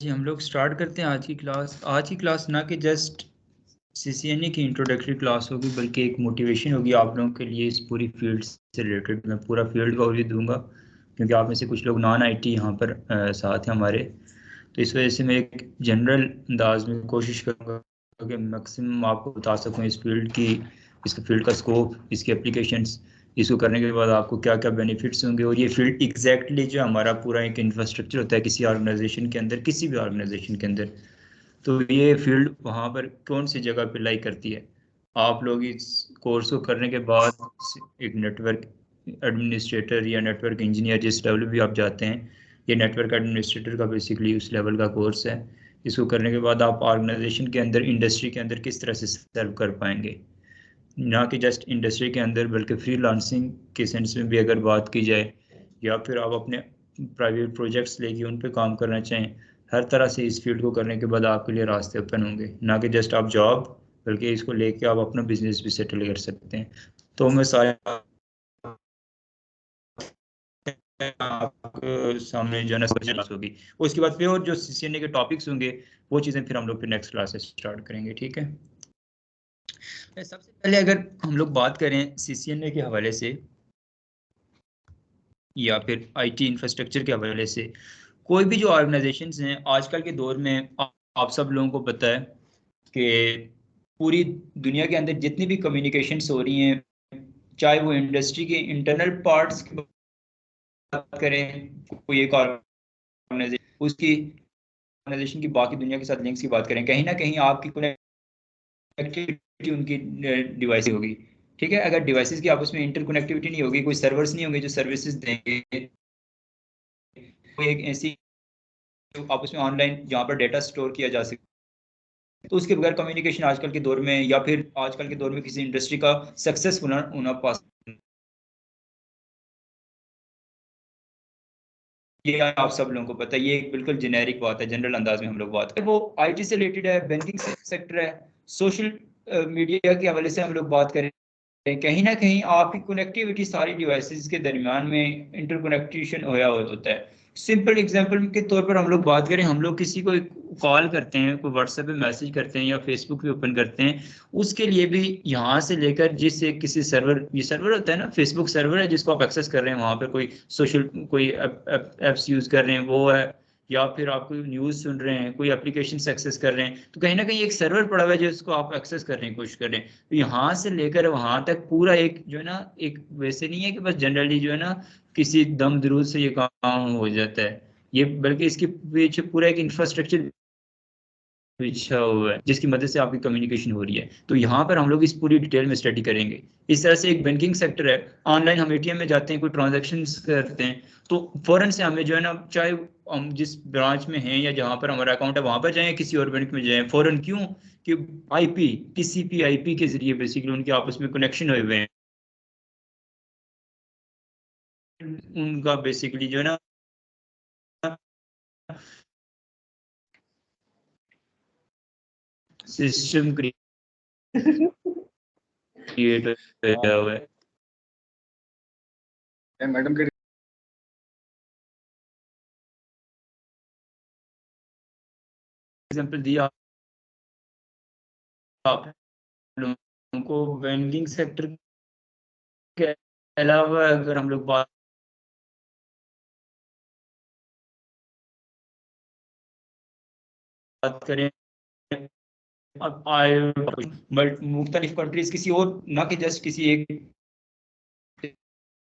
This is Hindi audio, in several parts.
जी हम लोग स्टार्ट करते हैं आज की क्लास। आज की क्लास ना कि जस्ट सीसीएनए की इंट्रोडक्टरी क्लास होगी, बल्कि एक मोटिवेशन होगी आप लोगों के लिए इस पूरी फील्ड से रिलेटेड। मैं पूरा फील्ड का ओवरव्यू दूंगा क्योंकि आप में से कुछ लोग नॉन आईटी यहाँ पर साथ हैं हमारे। तो इस वजह से मैं एक जनरल अंदाज में कोशिश करूँगा कि मैक्सिमम आपको बता सकूँ इस फील्ड की, इसके फील्ड का स्कोप, इसकी एप्लीकेशंस, इसको करने के बाद आपको क्या क्या बेनिफिट्स होंगे। और ये फील्ड एग्जैक्टली जो हमारा पूरा एक इंफ्रास्ट्रक्चर होता है किसी ऑर्गेनाइजेशन के अंदर, किसी भी ऑर्गेनाइजेशन के अंदर, तो ये फील्ड वहाँ पर कौन सी जगह पे लाई करती है। आप लोग इस कोर्स को करने के बाद एक नेटवर्क एडमिनिस्ट्रेटर या नेटवर्क इंजीनियर जिस लेवल भी आप जाते हैं, ये नेटवर्क एडमिनिस्ट्रेटर का बेसिकली उस लेवल का कोर्स है। इसको करने के बाद आप ऑर्गेनाइजेशन के अंदर, इंडस्ट्री के अंदर किस तरह से सर्व कर पाएंगे, ना कि जस्ट इंडस्ट्री के अंदर बल्कि फ्रीलांसिंग के सेंस में भी अगर बात की जाए, या फिर आप अपने प्राइवेट प्रोजेक्ट्स लेके उन पे काम करना चाहें। हर तरह से इस फील्ड को करने के बाद आपके लिए रास्ते ओपन होंगे, ना कि जस्ट आप जॉब, बल्कि इसको लेके आप अपना बिजनेस भी सेटल कर सकते हैं। तो मैं सारे आपके सामने जो है ना क्लास होगी, उसके बाद फिर और जो सीसीएनए के टॉपिक्स होंगे वो चीज़ें फिर हम लोग फिर नेक्स्ट क्लास से स्टार्ट करेंगे, ठीक है। सबसे पहले अगर हम लोग बात करें सीसीएनए के हवाले से या फिर आईटी इंफ्रास्ट्रक्चर के हवाले से, कोई भी जो ऑर्गेनाइजेशंस हैं आजकल के दौर में, आप सब लोगों को पता है कि पूरी दुनिया के अंदर जितनी भी कम्युनिकेशंस हो रही हैं, चाहे वो इंडस्ट्री के इंटरनल पार्ट्स की बात करें, कोई एक ऑर्गेनाइजेशन उसकी ऑर्गेनाइजेशन की बाकी दुनिया के साथ लिंक्स की बात करें, कहीं ना कहीं आपकी कनेक्टिविटी उनकी डिवाइस होगी। ठीक है, अगर डिवाइसेस की आपस में इंटरकनेक्टिविटी नहीं होगी, कोई सर्वर्स नहीं होंगे जो सर्विसेज देंगे, कोई एक ऐसी आपस में ऑनलाइन जहाँ पर डेटा स्टोर किया जा सके, तो उसके बगैर कम्युनिकेशन आजकल के दौर में, या फिर आजकल के दौर में किसी इंडस्ट्री का सक्सेस होना पॉसिबल, ये आप सब लोगों को पता है। ये एक बिल्कुल जेनेरिक बात है, जनरल अंदाज में हम लोग बात करें, वो आईटी से रिलेटेड है, बैंकिंग सेक्टर है, सोशल मीडिया के हवाले से हम लोग बात करें, कहीं ना कहीं आपकी कनेक्टिविटी सारी डिवाइसेस के दरमियान में इंटरकनेक्टेशन होया होता है। सिंपल एग्जांपल के तौर पर हम लोग बात करें, हम लोग किसी को कॉल करते हैं, कोई व्हाट्सएप पे मैसेज करते हैं या फेसबुक पे ओपन करते हैं, उसके लिए भी यहाँ से लेकर जिससे किसी सर्वर, ये सर्वर होता है ना, फेसबुक सर्वर है जिसको आप एक्सेस कर रहे हैं, वहाँ पर कोई सोशल कोई एप्स यूज कर रहे हैं वो है, या फिर आप कोई न्यूज़ सुन रहे हैं, कोई एप्लीकेशन एक्सेस कर रहे हैं, तो कहीं ना कहीं एक सर्वर पड़ा हुआ है जिसको आप एक्सेस करने की कोशिश कर रहे हैं। तो यहाँ से लेकर वहां तक पूरा एक जो है ना, एक वैसे नहीं है कि बस जनरली जो है ना किसी दम दरूद से ये काम हो जाता है, ये बल्कि इसके पीछे पूरा एक इंफ्रास्ट्रक्चर बिछा हुआ है जिसकी मदद से आपकी कम्युनिकेशन हो रही है। तो यहाँ पर हम लोग इस पूरी डिटेल में स्टडी करेंगे। इस तरह से एक बैंकिंग सेक्टर है, ऑनलाइन हम एटीएम में जाते हैं, कोई ट्रांजैक्शन करते हैं, तो फौरन से हमें जो है ना, चाहे हम जिस ब्रांच में हैं या जहाँ पर हमारा अकाउंट है वहां पर जाएं, किसी और बैंक में जाएं, फौरन क्यों कि आईपी, टीसीपी आईपी के जरिए बेसिकली उनके आपस में कनेक्शन हुए हुए हैं, उनका बेसिकली जो है ना सिस्टम क्रिएट हाँ हुआ है। मैडम के एग्जांपल दिया आप लोगों को बैंकिंग सेक्टर के अलावा, अगर हम लोग बात करें, अब आए बट मुख्तलिफ कंट्रीज, किसी और ना कि जस्ट किसी एक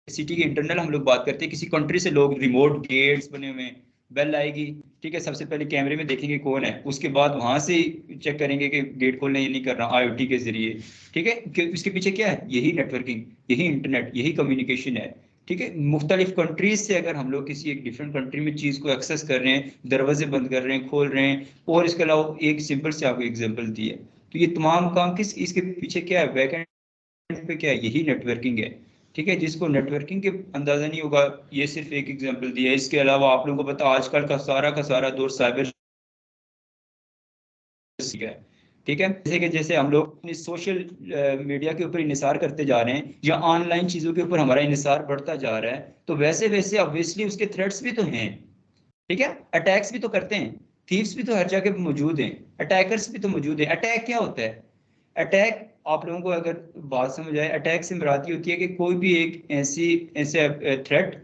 सिटी के इंटरनल हम लोग बात करते हैं, किसी कंट्री से लोग, रिमोट गेट्स बने हुए हैं, बेल आएगी, ठीक है, सबसे पहले कैमरे में देखेंगे कौन है, उसके बाद वहां से चेक करेंगे कि गेट खोलना ये नहीं कर रहा, आईओटी के जरिए। ठीक है, कि इसके पीछे क्या है, यही नेटवर्किंग, यही इंटरनेट, यही कम्युनिकेशन है। ठीक है, मुख्तलिफ कंट्रीज से अगर हम लोग किसी एक डिफरेंट कंट्री में चीज को एक्सेस कर रहे हैं, दरवाजे बंद कर रहे हैं, खोल रहे हैं, और इसके अलावा एक सिंपल से आपको एग्जाम्पल दी है, तो ये तमाम काम किस, इसके पीछे क्या है, बैक एंड पे क्या है, यही नेटवर्किंग है। ठीक है, जिसको नेटवर्किंग के अंदाजा नहीं होगा, ये सिर्फ एक एग्जांपल दिया है, इसके अलावा आप लोगों को पता आजकल का सारा दौर साइबर है। ठीक है, जैसे कि जैसे हम लोग अपनी सोशल मीडिया के ऊपर इंहिसार करते जा रहे हैं, या ऑनलाइन चीजों के ऊपर हमारा इंहिसार बढ़ता जा रहा है, तो वैसे वैसे ऑब्वियसली उसके थ्रेट्स भी तो हैं। ठीक है, अटैक्स भी तो करते हैं, थीव्स भी तो हर जगह पे मौजूद हैं, अटैकर्स भी तो मौजूद हैं। अटैक क्या होता है? अटैक, आप लोगों को अगर बात समझ आए, अटैक से मुराद ये होती है कि कोई भी एक ऐसे थ्रेट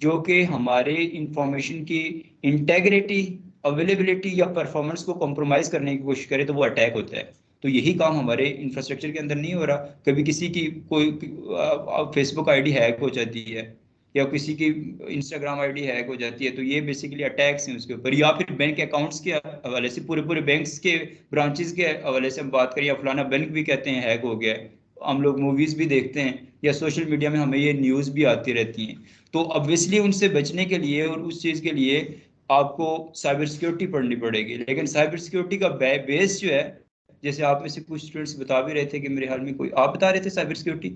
जो कि हमारे इंफॉर्मेशन की इंटेग्रिटी, अवेलेबिलिटी या परफॉर्मेंस को कॉम्प्रोमाइज करने की कोशिश करे, तो वो अटैक होता है। तो यही काम हमारे इंफ्रास्ट्रक्चर के अंदर नहीं हो रहा। कभी किसी की कोई फेसबुक आईडी हैक हो जाती है, या किसी की इंस्टाग्राम आईडी हैक हो जाती है, तो ये बेसिकली अटैक्स हैं उसके ऊपर। या फिर बैंक अकाउंट्स के हवाले से, पूरे पूरे बैंक्स के ब्रांचेस के हवाले से हम बात करें, या फलाना बैंक भी कहते हैं हैक हो गया है। हम लोग मूवीज भी देखते हैं, या सोशल मीडिया में हमें ये न्यूज़ भी आती रहती हैं। तो ऑब्वियसली उनसे बचने के लिए और उस चीज़ के लिए आपको साइबर सिक्योरिटी पढ़नी पड़ेगी। लेकिन साइबर सिक्योरिटी का बेस जो है, जैसे आप में से कुछ स्टूडेंट्स बता भी रहे थे कि मेरे हाल में कोई आप बता रहे थे साइबर सिक्योरिटी,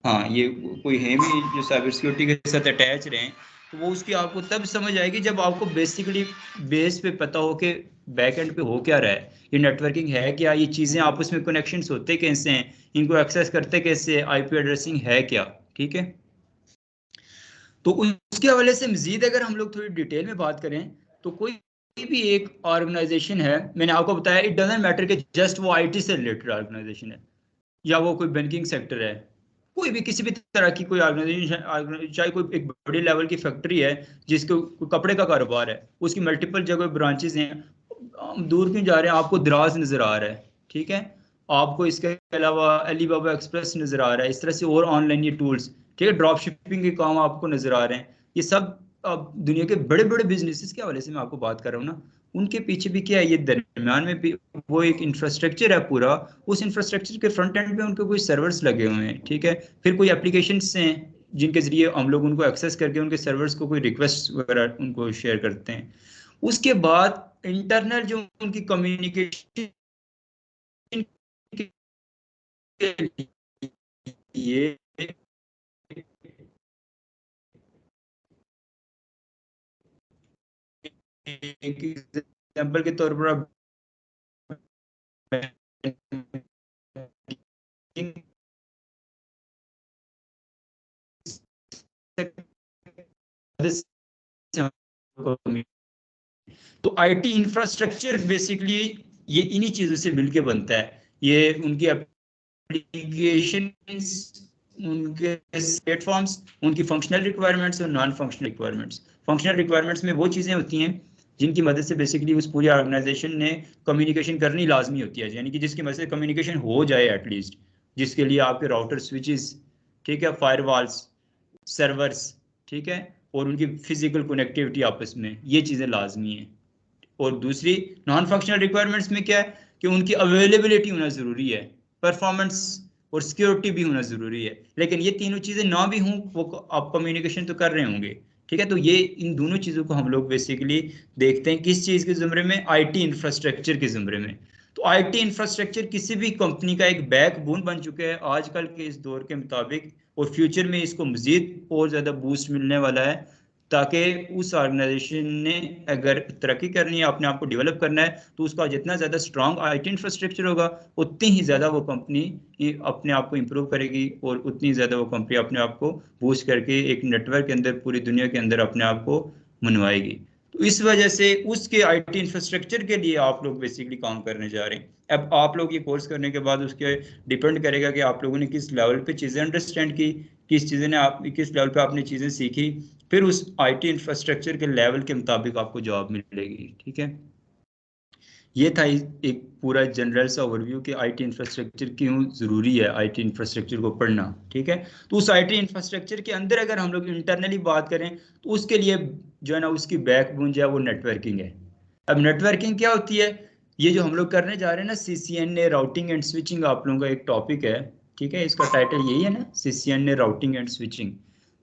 हाँ, ये कोई है भी जो साइबर सिक्योरिटी के साथ अटैच रहे, तो वो उसकी आपको तब समझ आएगी जब आपको बेसिकली बेस पे पता हो कि बैक एंड पे हो क्या रहा है, ये नेटवर्किंग है क्या, ये चीज़ें आपस में कनेक्शंस होते कैसे हैं, इनको एक्सेस करते कैसे, आईपी एड्रेसिंग है क्या। ठीक है, तो उसके हवाले से मजीद अगर हम लोग थोड़ी डिटेल में बात करें, तो कोई भी एक ऑर्गेनाइजेशन है, मैंने आपको बताया इट डजेंट मैटर कि जस्ट वो आईटी से रिलेटेड ऑर्गेनाइजेशन है, या वो कोई बैंकिंग सेक्टर है, कोई भी किसी भी तरह की कोई ऑर्गेनाइजेशन, चाहे कोई एक बड़ी लेवल की फैक्ट्री है जिसको कपड़े का कारोबार है, उसकी मल्टीपल जगह ब्रांचेस हैं, हम दूर क्यों जा रहे हैं, आपको द्रास नजर आ रहा है, ठीक है, आपको इसके अलावा अलीबाबा एक्सप्रेस नजर आ रहा है, इस तरह से और ऑनलाइन ये टूल्स, ठीक है, ड्रॉप शिपिंग के काम आपको नजर आ रहे हैं, ये सब अब दुनिया के बड़े बड़े बिजनेसेस के हवाले से मैं आपको बात कर रहा हूँ ना, उनके पीछे भी क्या है, ये दरमियान में भी वो एक इंफ्रास्ट्रक्चर है पूरा, उस इंफ्रास्ट्रक्चर के फ्रंट एंड पे उनके कोई सर्वर्स लगे हुए हैं, ठीक है, फिर कोई एप्लीकेशंस हैं जिनके जरिए हम लोग उनको एक्सेस करके उनके सर्वर्स को कोई रिक्वेस्ट वगैरह उनको शेयर करते हैं। उसके बाद इंटरनल जो उनकी कम्युनिकेशन के लिए, एक एग्जाम्पल के तौर पर आप तो आईटी इंफ्रास्ट्रक्चर बेसिकली ये इन्हीं चीजों से मिलके बनता है। ये उनकी एप्लीकेशन, उनके प्लेटफॉर्म्स, उनकी फंक्शनल रिक्वायरमेंट्स और non functional requirements. Functional requirements में वो चीज़ें होती हैं जिनकी मदद से बेसिकली उस पूरी ऑर्गेनाइजेशन ने कम्युनिकेशन करनी लाजमी होती है, यानी कि जिसकी मदद से कम्युनिकेशन हो जाए एटलीस्ट, जिसके लिए आपके राउटर स्विचेस, ठीक है, फायरवॉल्स, सर्वर्स, ठीक है, और उनकी फिजिकल कनेक्टिविटी आपस में, ये चीज़ें लाजमी हैं। और दूसरी नॉन फंक्शनल रिक्वायरमेंट्स में क्या है कि उनकी अवेलेबिलिटी होना ज़रूरी है, परफॉर्मेंस और सिक्योरिटी भी होना ज़रूरी है। लेकिन ये तीनों चीज़ें ना भी हों, वो आप कम्युनिकेशन तो कर रहे होंगे, ठीक है। तो ये इन दोनों चीज़ों को हम लोग बेसिकली देखते हैं किस चीज़ के ज़ुमरे में, आईटी इंफ्रास्ट्रक्चर के ज़ुमरे में। तो आईटी इंफ्रास्ट्रक्चर किसी भी कंपनी का एक बैकबोन बन चुका है आजकल के इस दौर के मुताबिक, और फ्यूचर में इसको मज़ीद और ज़्यादा बूस्ट मिलने वाला है, ताकि उस ऑर्गेनाइजेशन ने अगर तरक्की करनी है, अपने आप को डेवलप करना है, तो उसका जितना ज़्यादा स्ट्रांग आईटी इंफ्रास्ट्रक्चर होगा, उतनी ही ज़्यादा वो कंपनी अपने आप को इम्प्रूव करेगी, और उतनी ज़्यादा वो कंपनी अपने आप को बूस्ट करके एक नेटवर्क के अंदर पूरी दुनिया के अंदर अपने आप को मनवाएगी। तो इस वजह से उसके आईटी इंफ्रास्ट्रक्चर के लिए आप लोग बेसिकली काम करने जा रहे हैं। अब आप लोग ये कोर्स करने के बाद उसके डिपेंड करेगा कि आप लोगों ने किस लेवल पे चीज़ें अंडरस्टैंड की, किस चीज़ें ने आप किस लेवल पे आपने चीज़ें सीखी, फिर उस आईटी इंफ्रास्ट्रक्चर के लेवल के मुताबिक आपको जॉब मिलेगी, ठीक है। ये था एक पूरा जनरल सा ओवरव्यू कि आईटी इंफ्रास्ट्रक्चर क्यों ज़रूरी है, आईटी इंफ्रास्ट्रक्चर को पढ़ना, ठीक है। तो उस आईटी इंफ्रास्ट्रक्चर के अंदर अगर हम लोग इंटरनली बात करें, तो उसके लिए जो है ना, उसकी बैकबोन जो है वो नेटवर्किंग है। अब नेटवर्किंग क्या होती है, ये जो हम लोग करने जा रहे हैं ना, सीसीएनए राउटिंग एंड स्विचिंग, आप लोगों का एक टॉपिक है, ठीक है, इसका टाइटल यही है ना, सीसीएनए राउटिंग एंड स्विचिंग।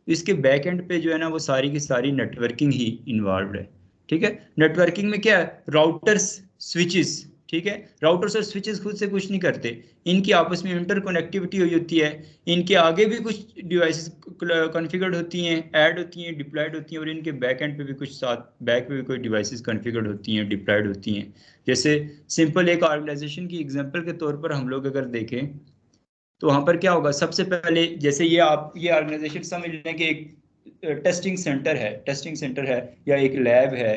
इसके बैक एंड पे जो है ना, वो सारी की सारी नेटवर्किंग ही इन्वॉल्व है, ठीक है। नेटवर्किंग में क्या है, राउटर्स, स्विचेस, ठीक है, राउटर्स और स्विचेस खुद से कुछ नहीं करते, इनकी आपस में इंटर कनेक्टिविटी हुई होती है, इनके आगे भी कुछ डिवाइसेस कॉन्फ़िगर्ड होती हैं, ऐड होती हैं, डिप्लॉयड होती हैं, और इनके बैक एंड पे भी कुछ साथ बैक पे भी कोई डिवाइसेस कॉन्फ़िगर्ड होती हैं, डिप्लॉयड होती हैं। जैसे सिंपल एक ऑर्गेनाइजेशन की एग्जांपल के तौर पर हम लोग अगर देखें, तो वहां पर क्या होगा, सबसे पहले जैसे ये आप ये ऑर्गेनाइजेशन समझ लें कि एक टेस्टिंग सेंटर है, टेस्टिंग सेंटर है, या एक लैब है,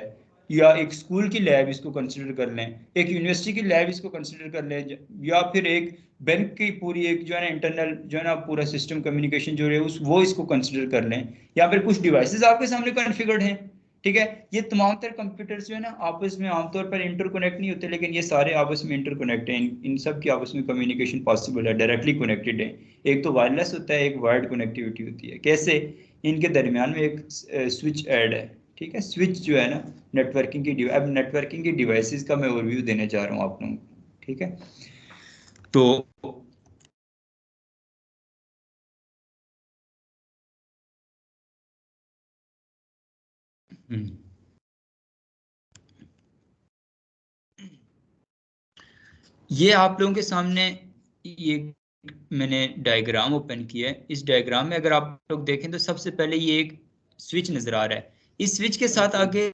या एक स्कूल की लैब इसको कंसिडर कर लें, एक यूनिवर्सिटी की लैब इसको कंसिडर कर लें, या फिर एक बैंक की पूरी एक जो है ना इंटरनल जो है ना पूरा सिस्टम कम्युनिकेशन जो है उस वो इसको कंसिडर कर लें, या फिर कुछ डिवाइसेस आपके सामने कॉन्फ़िगर्ड हैं, ठीक है। ये तमाम तर कंप्यूटर्स जो है ना आपस में आमतौर पर इंटरकनेक्ट नहीं होते, लेकिन ये सारे आपस में इंटरकनेक्ट हैं, इन सब की आपस में कम्युनिकेशन पॉसिबल है, डायरेक्टली कनेक्टेड है। एक तो वायरलेस होता है, एक वायर्ड कनेक्टिविटी होती है। कैसे? इनके दरमियान में एक स्विच ऐड है, ठीक है। स्विच जो है ना नेटवर्किंग की अब नेटवर्किंग की डिवाइसेस का मैं ओवरव्यू देने जा रहा हूँ आप लोगों को, ठीक है। तो हम्म, ये आप लोगों के सामने ये मैंने डायग्राम ओपन किया है। इस डायग्राम में अगर आप लोग देखें तो सबसे पहले ये एक स्विच नजर आ रहा है। इस स्विच के साथ आगे,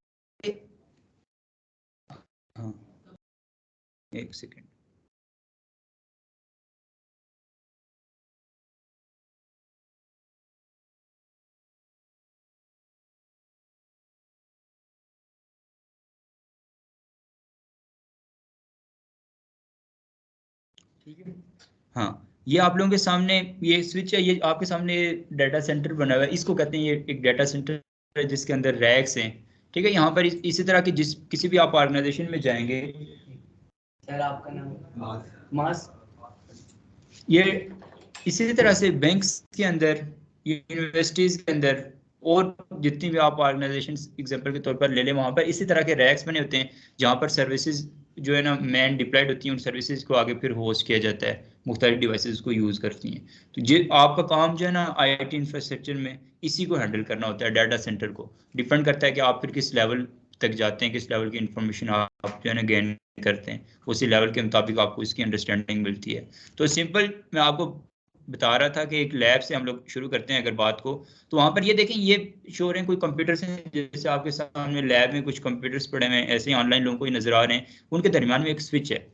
हाँ एक सेकेंड, ठीक है। हाँ, ये आप लोगों के सामने ये स्विच है, ये आपके सामने डाटा सेंटर बना हुआ है, इसको कहते हैं, ये एक डाटा सेंटर है जिसके अंदर रैक्स हैं, ठीक है। यहाँ पर इसी तरह की जिस किसी भी आप ऑर्गेनाइजेशन में जाएंगे, सर आपका नाम मास, ये इसी तरह से बैंक्स के अंदर, यूनिवर्सिटीज के अंदर, और जितनी भी आप ऑर्गेनाइजेशन एग्जांपल के तौर पर ले लें, वहां पर इसी तरह के रैक्स बने होते हैं जहां पर सर्विसेज जो है ना मैन डिप्लॉयड होती हैं, उन सर्विसेज को आगे फिर होस्ट किया जाता है, मुख्तलिफ डिवाइसेज को यूज करती हैं। तो ये आपका काम जो है ना आईटी इंफ्रास्ट्रक्चर में इसी को हैंडल करना होता है। डाटा सेंटर को डिपेंड करता है कि आप फिर किस लेवल तक जाते हैं, किस लेवल की इंफॉर्मेशन आप जो है ना गेन करते हैं, उसी लेवल के मुताबिक आपको इसकी अंडरस्टैंडिंग मिलती है। तो सिंपल मैं आपको बता रहा था कि एक लैब से हम लोग शुरू करते हैं अगर बात को, तो वहां पर ये देखें, ये शो हो रहे हैं कोई कंप्यूटर्स हैं, जैसे आपके सामने लैब में कुछ कंप्यूटर्स पड़े हुए हैं, ऐसे ही ऑनलाइन लोगों को ही नजर आ रहे हैं। उनके दरमियान में एक स्विच है।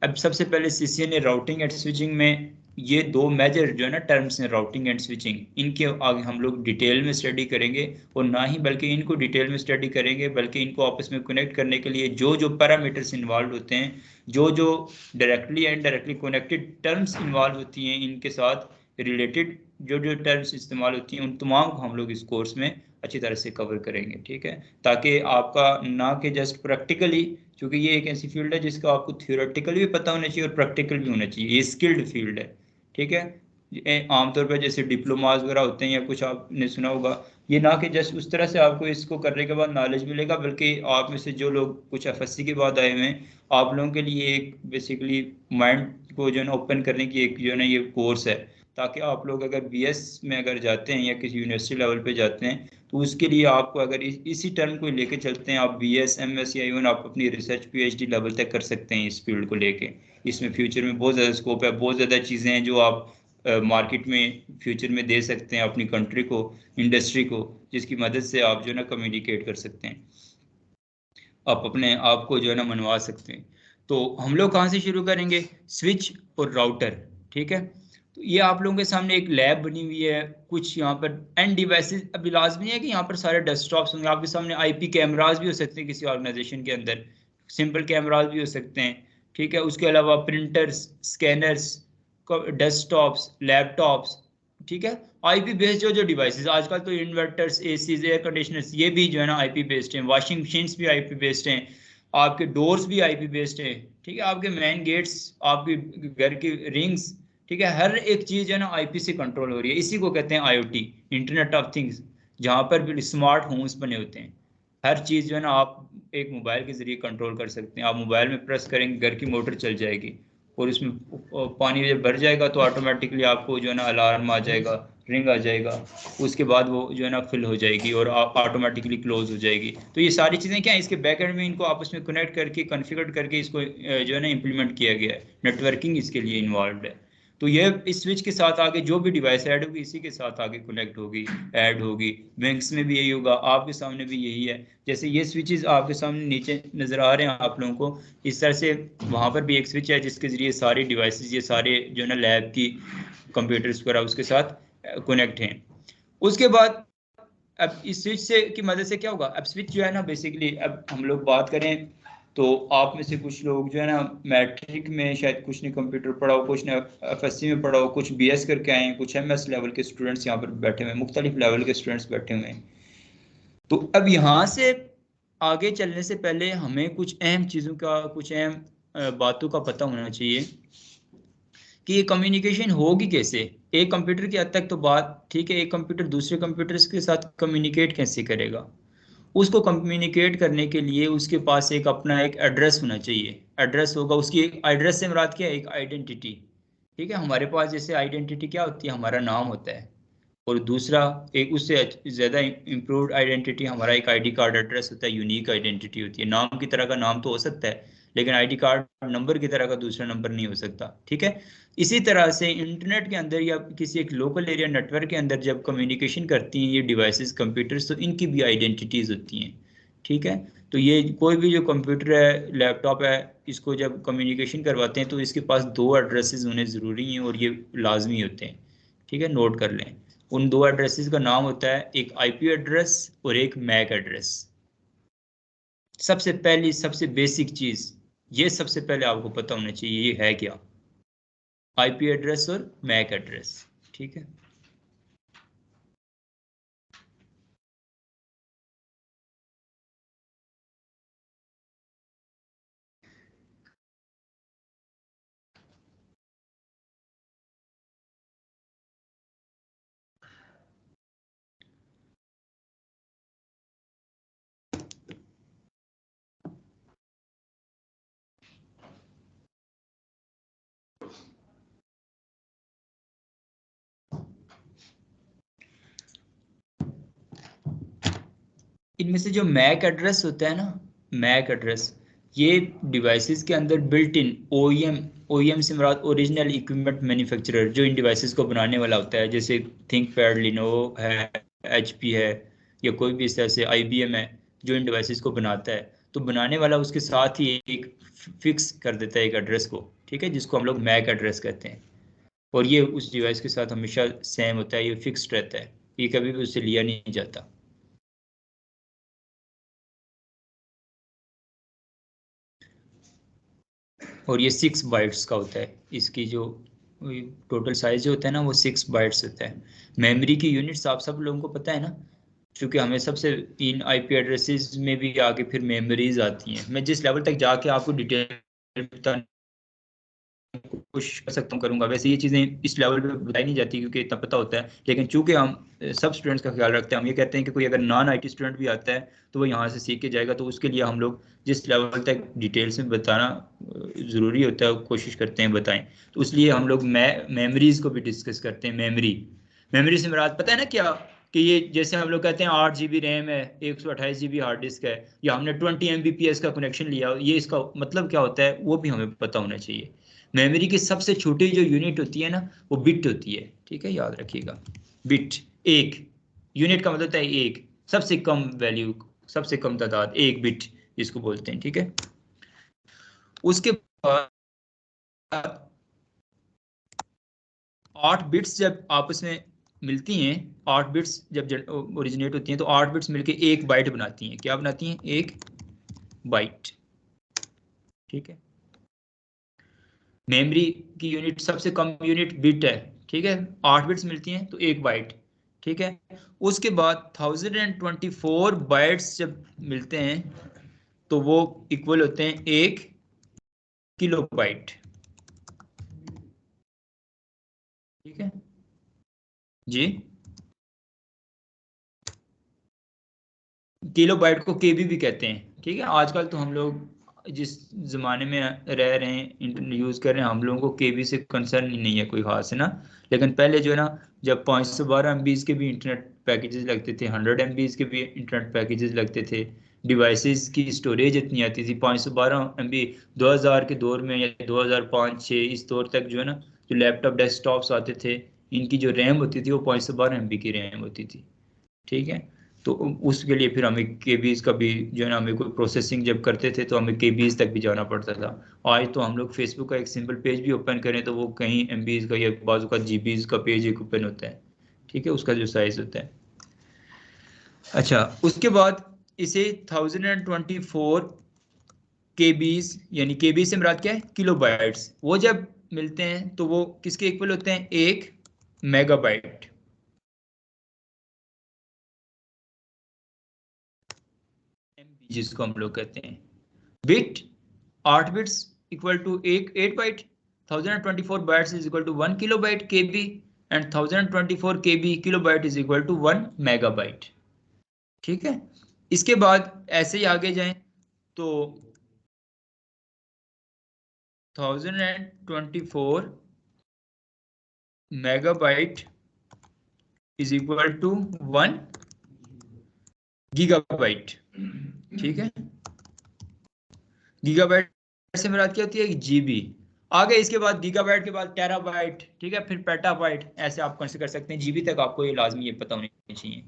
अब सबसे पहले सीसीएनए राउटिंग एंड स्विचिंग में ये दो मेजर जो है ना टर्म्स हैं, राउटिंग एंड स्विचिंग, इनके आगे हम लोग डिटेल में स्टडी करेंगे। और ना ही बल्कि इनको डिटेल में स्टडी करेंगे, बल्कि इनको आपस में कनेक्ट करने के लिए जो जो पैरामीटर्स इन्वॉल्व होते हैं, जो जो directly and directly connected terms involve होती हैं, इनके साथ रिलेटेड जो जो टर्म्स इस्तेमाल होती हैं, उन तमाम को हम लोग इस कोर्स में अच्छी तरह से कवर करेंगे, ठीक है। ताकि आपका ना कि जस्ट प्रैक्टिकली, क्योंकि ये एक ऐसी फील्ड है जिसका आपको थियोरेटिकल भी पता होना चाहिए और प्रैक्टिकल भी होना चाहिए, ये स्किल्ड फील्ड है, ठीक है। आमतौर पर जैसे डिप्लोमाज वगैरह होते हैं या कुछ आपने सुना होगा, ये ना कि जस्ट उस तरह से आपको इसको करने के बाद नॉलेज मिलेगा, बल्कि आप में से जो लोग कुछ एफएससी के बाद आए हुए हैं, आप लोगों के लिए एक बेसिकली माइंड को जो है ना ओपन करने की एक जो है ना ये कोर्स है, ताकि आप लोग अगर बीएस में अगर जाते हैं या किसी यूनिवर्सिटी लेवल पे जाते हैं, तो उसके लिए आपको अगर इसी टर्म को लेके चलते हैं, आप बीएस एमएस या इवन आप अपनी रिसर्च पीएचडी लेवल तक कर सकते हैं इस फील्ड को लेके। इसमें फ्यूचर में बहुत ज़्यादा स्कोप है, बहुत ज़्यादा चीज़ें हैं जो आप मार्केट में फ्यूचर में दे सकते हैं अपनी कंट्री को, इंडस्ट्री को, जिसकी मदद से आप जो है ना कम्युनिकेट कर सकते हैं, आप अपने आप को जो है ना मनवा सकते हैं। तो हम लोग कहाँ से शुरू करेंगे? स्विच और राउटर, ठीक है। तो ये आप लोगों के सामने एक लैब बनी हुई है, कुछ यहाँ पर एंड डिवाइसेस। अभी लाजमी है कि यहाँ पर सारे डेस्कटॉप्स होंगे, आपके सामने आईपी कैमरास भी हो सकते हैं किसी ऑर्गेनाइजेशन के अंदर, सिंपल कैमरास भी हो सकते हैं, ठीक है। उसके अलावा प्रिंटर्स, स्कैनर्स, डेस्कटॉप्स, लैपटॉप्स, ठीक है। आईपी बेस्ड जो जो डिवाइसेस आजकल तो इन्वर्टर्स, एसीज, एयर कंडीशनर्स, ये भी जो है ना आईपी बेस्ड हैं, वॉशिंग मशीन्स भी आईपी बेस्ड हैं, आपके डोर्स भी आईपी बेस्ड हैं, ठीक है। आपके मेन गेट्स, आपके घर की रिंग्स, ठीक है, हर एक चीज जो है ना आईपी से कंट्रोल हो रही है। इसी को कहते हैं आईओटी, इंटरनेट ऑफ थिंग्स, जहाँ पर भी स्मार्ट होम्स बने होते हैं। हर चीज जो है ना आप एक मोबाइल के जरिए कंट्रोल कर सकते हैं। आप मोबाइल में प्रेस करेंगे, घर की मोटर चल जाएगी, और इसमें पानी जब भर जाएगा तो ऑटोमेटिकली आपको जो है ना अलार्म आ जाएगा, रिंग आ जाएगा, उसके बाद वो जो है ना फिल हो जाएगी और ऑटोमेटिकली क्लोज हो जाएगी। तो ये सारी चीज़ें क्या है, इसके बैकएंड में इनको आपस में कनेक्ट करके कॉन्फ़िगर करके इसको जो है ना इम्प्लीमेंट किया गया है। नेटवर्किंग इसके लिए इन्वॉल्व है। तो ये इस स्विच के साथ आगे जो भी डिवाइस ऐड होगी, इसी के साथ आगे कनेक्ट होगी, ऐड होगी। बैंक्स में भी यही होगा, आपके सामने भी यही है। जैसे ये स्विचेस आपके सामने नीचे नज़र आ रहे हैं आप लोगों को, इस तरह से वहाँ पर भी एक स्विच है जिसके ज़रिए सारी डिवाइसेस, ये सारे जो है ना लैब की कंप्यूटर्स वगैरह उसके साथ कनेक्ट हैं। उसके बाद अब इस स्विच से की मदद से क्या होगा, अब स्विच जो है ना बेसिकली, अब हम लोग बात करें तो आप में से कुछ लोग जो है ना मैट्रिक में शायद कुछ ने कंप्यूटर पढ़ा हो, कुछ ने एफएससी में पढ़ा हो, कुछ बीएस करके आए हैं, कुछ एमएस लेवल के स्टूडेंट्स यहाँ पर बैठे हुए हैं, मुख्तलिफ लेवल के स्टूडेंट्स बैठे हुए हैं। तो अब यहाँ से आगे चलने से पहले हमें कुछ अहम चीज़ों का, कुछ अहम बातों का पता होना चाहिए कि ये कम्युनिकेशन होगी कैसे। एक कंप्यूटर की हद तक तो बात ठीक है, एक कंप्यूटर दूसरे कंप्यूटर्स के साथ कम्युनिकेट कैसे करेगा। उसको कम्युनिकेट करने के लिए उसके पास एक अपना एक एड्रेस होना चाहिए। एड्रेस होगा उसकी, एक एड्रेस से मुराद क्या है, एक आइडेंटिटी। ठीक है, हमारे पास जैसे आइडेंटिटी क्या होती है, हमारा नाम होता है। और दूसरा एक उससे ज़्यादा इम्प्रूव्ड आइडेंटिटी हमारा एक आईडी कार्ड एड्रेस होता है, यूनिक आइडेंटिटी होती है। नाम की तरह का नाम तो हो सकता है, लेकिन आईडी कार्ड नंबर की तरह का दूसरा नंबर नहीं हो सकता। ठीक है, इसी तरह से इंटरनेट के अंदर या किसी एक लोकल एरिया नेटवर्क के अंदर जब कम्युनिकेशन करती हैं ये डिवाइसेस कंप्यूटर्स, तो इनकी भी आइडेंटिटीज़ होती हैं। ठीक है, तो ये कोई भी जो कंप्यूटर है, लैपटॉप है, इसको जब कम्युनिकेशन करवाते हैं तो इसके पास दो एड्रेसेस होने ज़रूरी हैं और ये लाजमी होते हैं। ठीक है, नोट कर लें। उन दो एड्रेसेस का नाम होता है एक आईपी एड्रेस और एक मैक एड्रेस। सबसे पहली सबसे बेसिक चीज़ ये सबसे पहले आपको पता होना चाहिए, ये है क्या, आईपी एड्रेस और मैक एड्रेस। ठीक है, इनमें से जो मैक एड्रेस होता है ना, मैक एड्रेस, ये डिवाइसेस के अंदर बिल्ट इन ओईएम, ओईएम से मुराद ओरिजिनल इक्विपमेंट मैन्युफैक्चरर, जो इन डिवाइसेस को बनाने वाला होता है, जैसे थिंकपैड, लिनोवो है, एचपी है, या कोई भी इस तरह से आईबीएम है जो इन डिवाइसेस को बनाता है। तो बनाने वाला उसके साथ ही एक फिक्स कर देता है एक एड्रेस को। ठीक है, जिसको हम लोग मैक एड्रेस कहते हैं। और ये उस डिवाइस के साथ हमेशा सेम होता है, ये फिक्स्ड रहता है, ये कभी भी उससे लिया नहीं जाता। और ये 6 बाइट्स का होता है, इसकी जो टोटल साइज जो होता है ना वो 6 बाइट्स होता है। मेमोरी की यूनिट्स आप सब लोगों को पता है ना, क्योंकि हमें सबसे इन आईपी एड्रेसेस में भी आगे फिर मेमोरीज आती हैं। मैं जिस लेवल तक जाके आपको डिटेल बताने की कोशिश कर सकता हूँ करूँगा, वैसे ये चीज़ें इस लेवल पे बताई नहीं जाती क्योंकि इतना पता होता है। लेकिन चूंकि हम सब स्टूडेंट्स का ख्याल रखते हैं, हम ये कहते हैं कि कोई अगर नॉन आईटी स्टूडेंट भी आता है तो वो यहाँ से सीख के जाएगा, तो उसके लिए हम लोग जिस लेवल तक डिटेल्स में बताना ज़रूरी होता है कोशिश करते हैं बताएं। तो इसलिए हम लोग मेमोरीज को भी डिस्कस करते हैं। मेमोरी, मेमोरी से मुराद पता है ना क्या, कि ये जैसे हम लोग कहते हैं 8 GB रैम है, 128 GB हार्ड डिस्क है, या हमने 20 MBps का कनेक्शन लिया, ये इसका मतलब क्या होता है वो भी हमें पता होना चाहिए। मेमोरी की सबसे छोटी जो यूनिट होती है ना वो बिट होती है। ठीक है, याद रखिएगा, बिट। एक यूनिट का मतलब होता है एक, सबसे कम वैल्यू, सबसे कम तादाद, एक बिट जिसको बोलते हैं। ठीक है, उसके बाद 8 बिट्स जब आपस में मिलती हैं, 8 बिट्स जब ओरिजिनेट होती हैं तो 8 बिट्स मिलके एक बाइट बनाती हैं। क्या बनाती हैं, एक बाइट। ठीक है, मेमोरी की यूनिट सबसे कम यूनिट बिट है। ठीक है, 8 बिट्स मिलती हैं तो एक बाइट। ठीक है, उसके बाद 1024 बाइट्स जब मिलते हैं तो वो इक्वल होते हैं 1 किलोबाइट। ठीक है जी, किलोबाइट को केबी भी कहते हैं। ठीक है, आजकल तो हम लोग जिस ज़माने में रह रहे हैं, इंटरनेट यूज़ कर रहे हैं, हम लोगों को केबी से कंसर्न ही नहीं है कोई खास, है ना। लेकिन पहले जो है ना, जब 512 MBs के भी इंटरनेट पैकेजेस लगते थे, 100 MBs के भी इंटरनेट पैकेजेस लगते थे, डिवाइसेस की स्टोरेज इतनी आती थी 512 MB। 2000 के दौर में या 2005-6 इस दौर तक जो है ना, जो लैपटॉप डेस्कटॉप्स आते थे, इनकी जो रैम होती थी वो 512 MB की रैम होती थी। ठीक है, तो उसके लिए फिर हमें केबीज का भी जो है ना, हमें कोई प्रोसेसिंग जब करते थे तो हमें केबीज तक भी जाना पड़ता था। आज तो हम लोग फेसबुक का एक सिंपल पेज भी ओपन करें तो वो कहीं MBs का या बाजू का GBs का पेज एक ओपन होता है। ठीक है, उसका जो साइज होता है। अच्छा, उसके बाद इसे 1024 केबीज, यानी केबी से मुराद क्या है, किलोबाइट्स, वो जब मिलते हैं तो वो किसके इक्वल होते हैं, 1 मेगाबाइट। एमबी जिसको हम लोग कहते हैं। Bit, 8 bits equal to 8 byte. 1024 bytes is equal to 1 kilobyte KB, and 1024 KB kilobyte is equal to 1 megabyte. ठीक है, इसके बाद ऐसे ही आगे जाएं तो 1024 megabyte is equal to 1 gigabyte. ठीक है, गीगाबाइट से मुराद क्या होती है, जीबी। आगे इसके बाद गीगाबाइट के बाद टेराबाइट, ठीक है, फिर पेटाबाइट, ऐसे आप कंसिडर कर सकते हैं। जीबी तक आपको ये लाजमी ये पता होनी चाहिए।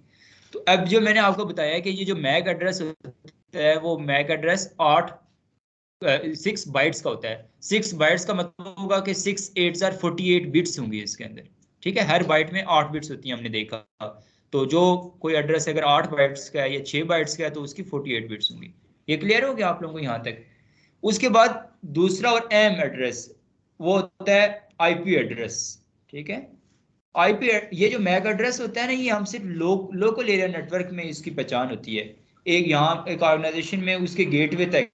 तो अब जो मैंने आपको बताया कि ये जो मैक एड्रेस होता है वो मैक एड्रेस 6 बाइट्स का होता है। 6 बाइट्स का मतलब होगा कि 6 8 48 बिट्स होंगी इसके अंदर। ठीक है, हर बाइट में 8 बिट्स होती हैं, हमने देखा। तो जो कोई एड्रेस अगर 8 बाइट्स का है या 6 बाइट्स का है तो उसकी 48 बिट्स होंगी। ये क्लियर हो गया आप लोगों को यहाँ तक। उसके बाद दूसरा और अहम एड्रेस वो होता है आईपी एड्रेस। ठीक है, आईपी, ये जो मैक एड्रेस होता है ना, ये हम सिर्फ लोकल एरिया नेटवर्क में इसकी पहचान होती है। एक यहाँ एक ऑर्गेनाइजेशन में उसके गेटवे तक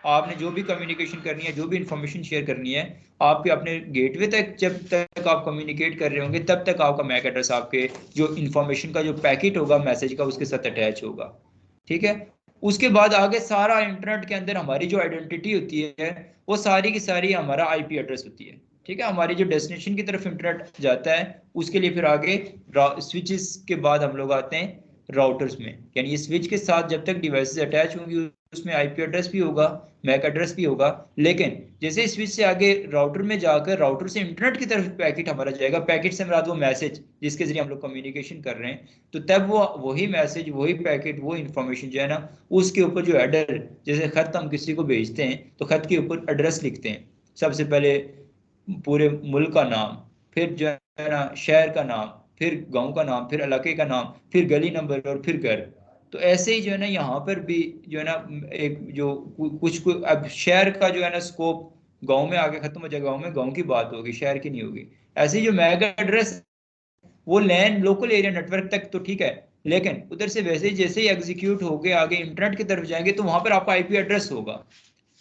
आपने जो भी कम्युनिकेशन करनी है, जो भी इंफॉर्मेशन शेयर करनी है, आपके अपने गेटवे तक जब तक आप कम्युनिकेट कर रहे होंगे तब तक आपका मैक एड्रेस आपके जो इंफॉर्मेशन का जो पैकेट होगा मैसेज का उसके साथ अटैच होगा। ठीक है, उसके बाद आगे सारा इंटरनेट के अंदर हमारी जो आइडेंटिटी होती है वो सारी की सारी हमारा आईपी एड्रेस होती है। ठीक है, हमारी जो डेस्टिनेशन की तरफ इंटरनेट जाता है उसके लिए फिर आगे स्विचेस के बाद हम लोग आते हैं राउटर्स में। यानी ये स्विच के साथ जब तक डिवाइसेस अटैच होंगी उसमें आईपी एड्रेस भी होगा, मैक एड्रेस भी होगा। लेकिन जैसे स्विच से आगे राउटर में जाकर राउटर से इंटरनेट की तरफ पैकेट हमारा जाएगा, पैकेट से मुराद वो मैसेज जिसके जरिए हम लोग कम्युनिकेशन कर रहे हैं, तो तब वो वही मैसेज, वही पैकेट, वो इंफॉर्मेशन जो है ना, उसके ऊपर जो हेडर, जैसे खत हम किसी को भेजते हैं तो खत के ऊपर एड्रेस लिखते हैं। सबसे पहले पूरे मुल्क का नाम, फिर जो है ना शहर का नाम, फिर गांव का नाम, फिर इलाके का नाम, फिर गली नंबर और फिर घर। तो ऐसे ही जो है ना यहाँ पर भी जो है ना एक जो कुछ अब शहर का जो है ना स्कोप गांव में आगे खत्म हो जाएगा, गांव में गांव की बात होगी, शहर की नहीं होगी। ऐसे ही जो मैग एड्रेस वो लैन लोकल एरिया नेटवर्क तक तो ठीक है, लेकिन उधर से वैसे ही जैसे ही एग्जीक्यूट हो गए आगे इंटरनेट की तरफ जाएंगे तो वहां पर आपका आईपी एड्रेस होगा।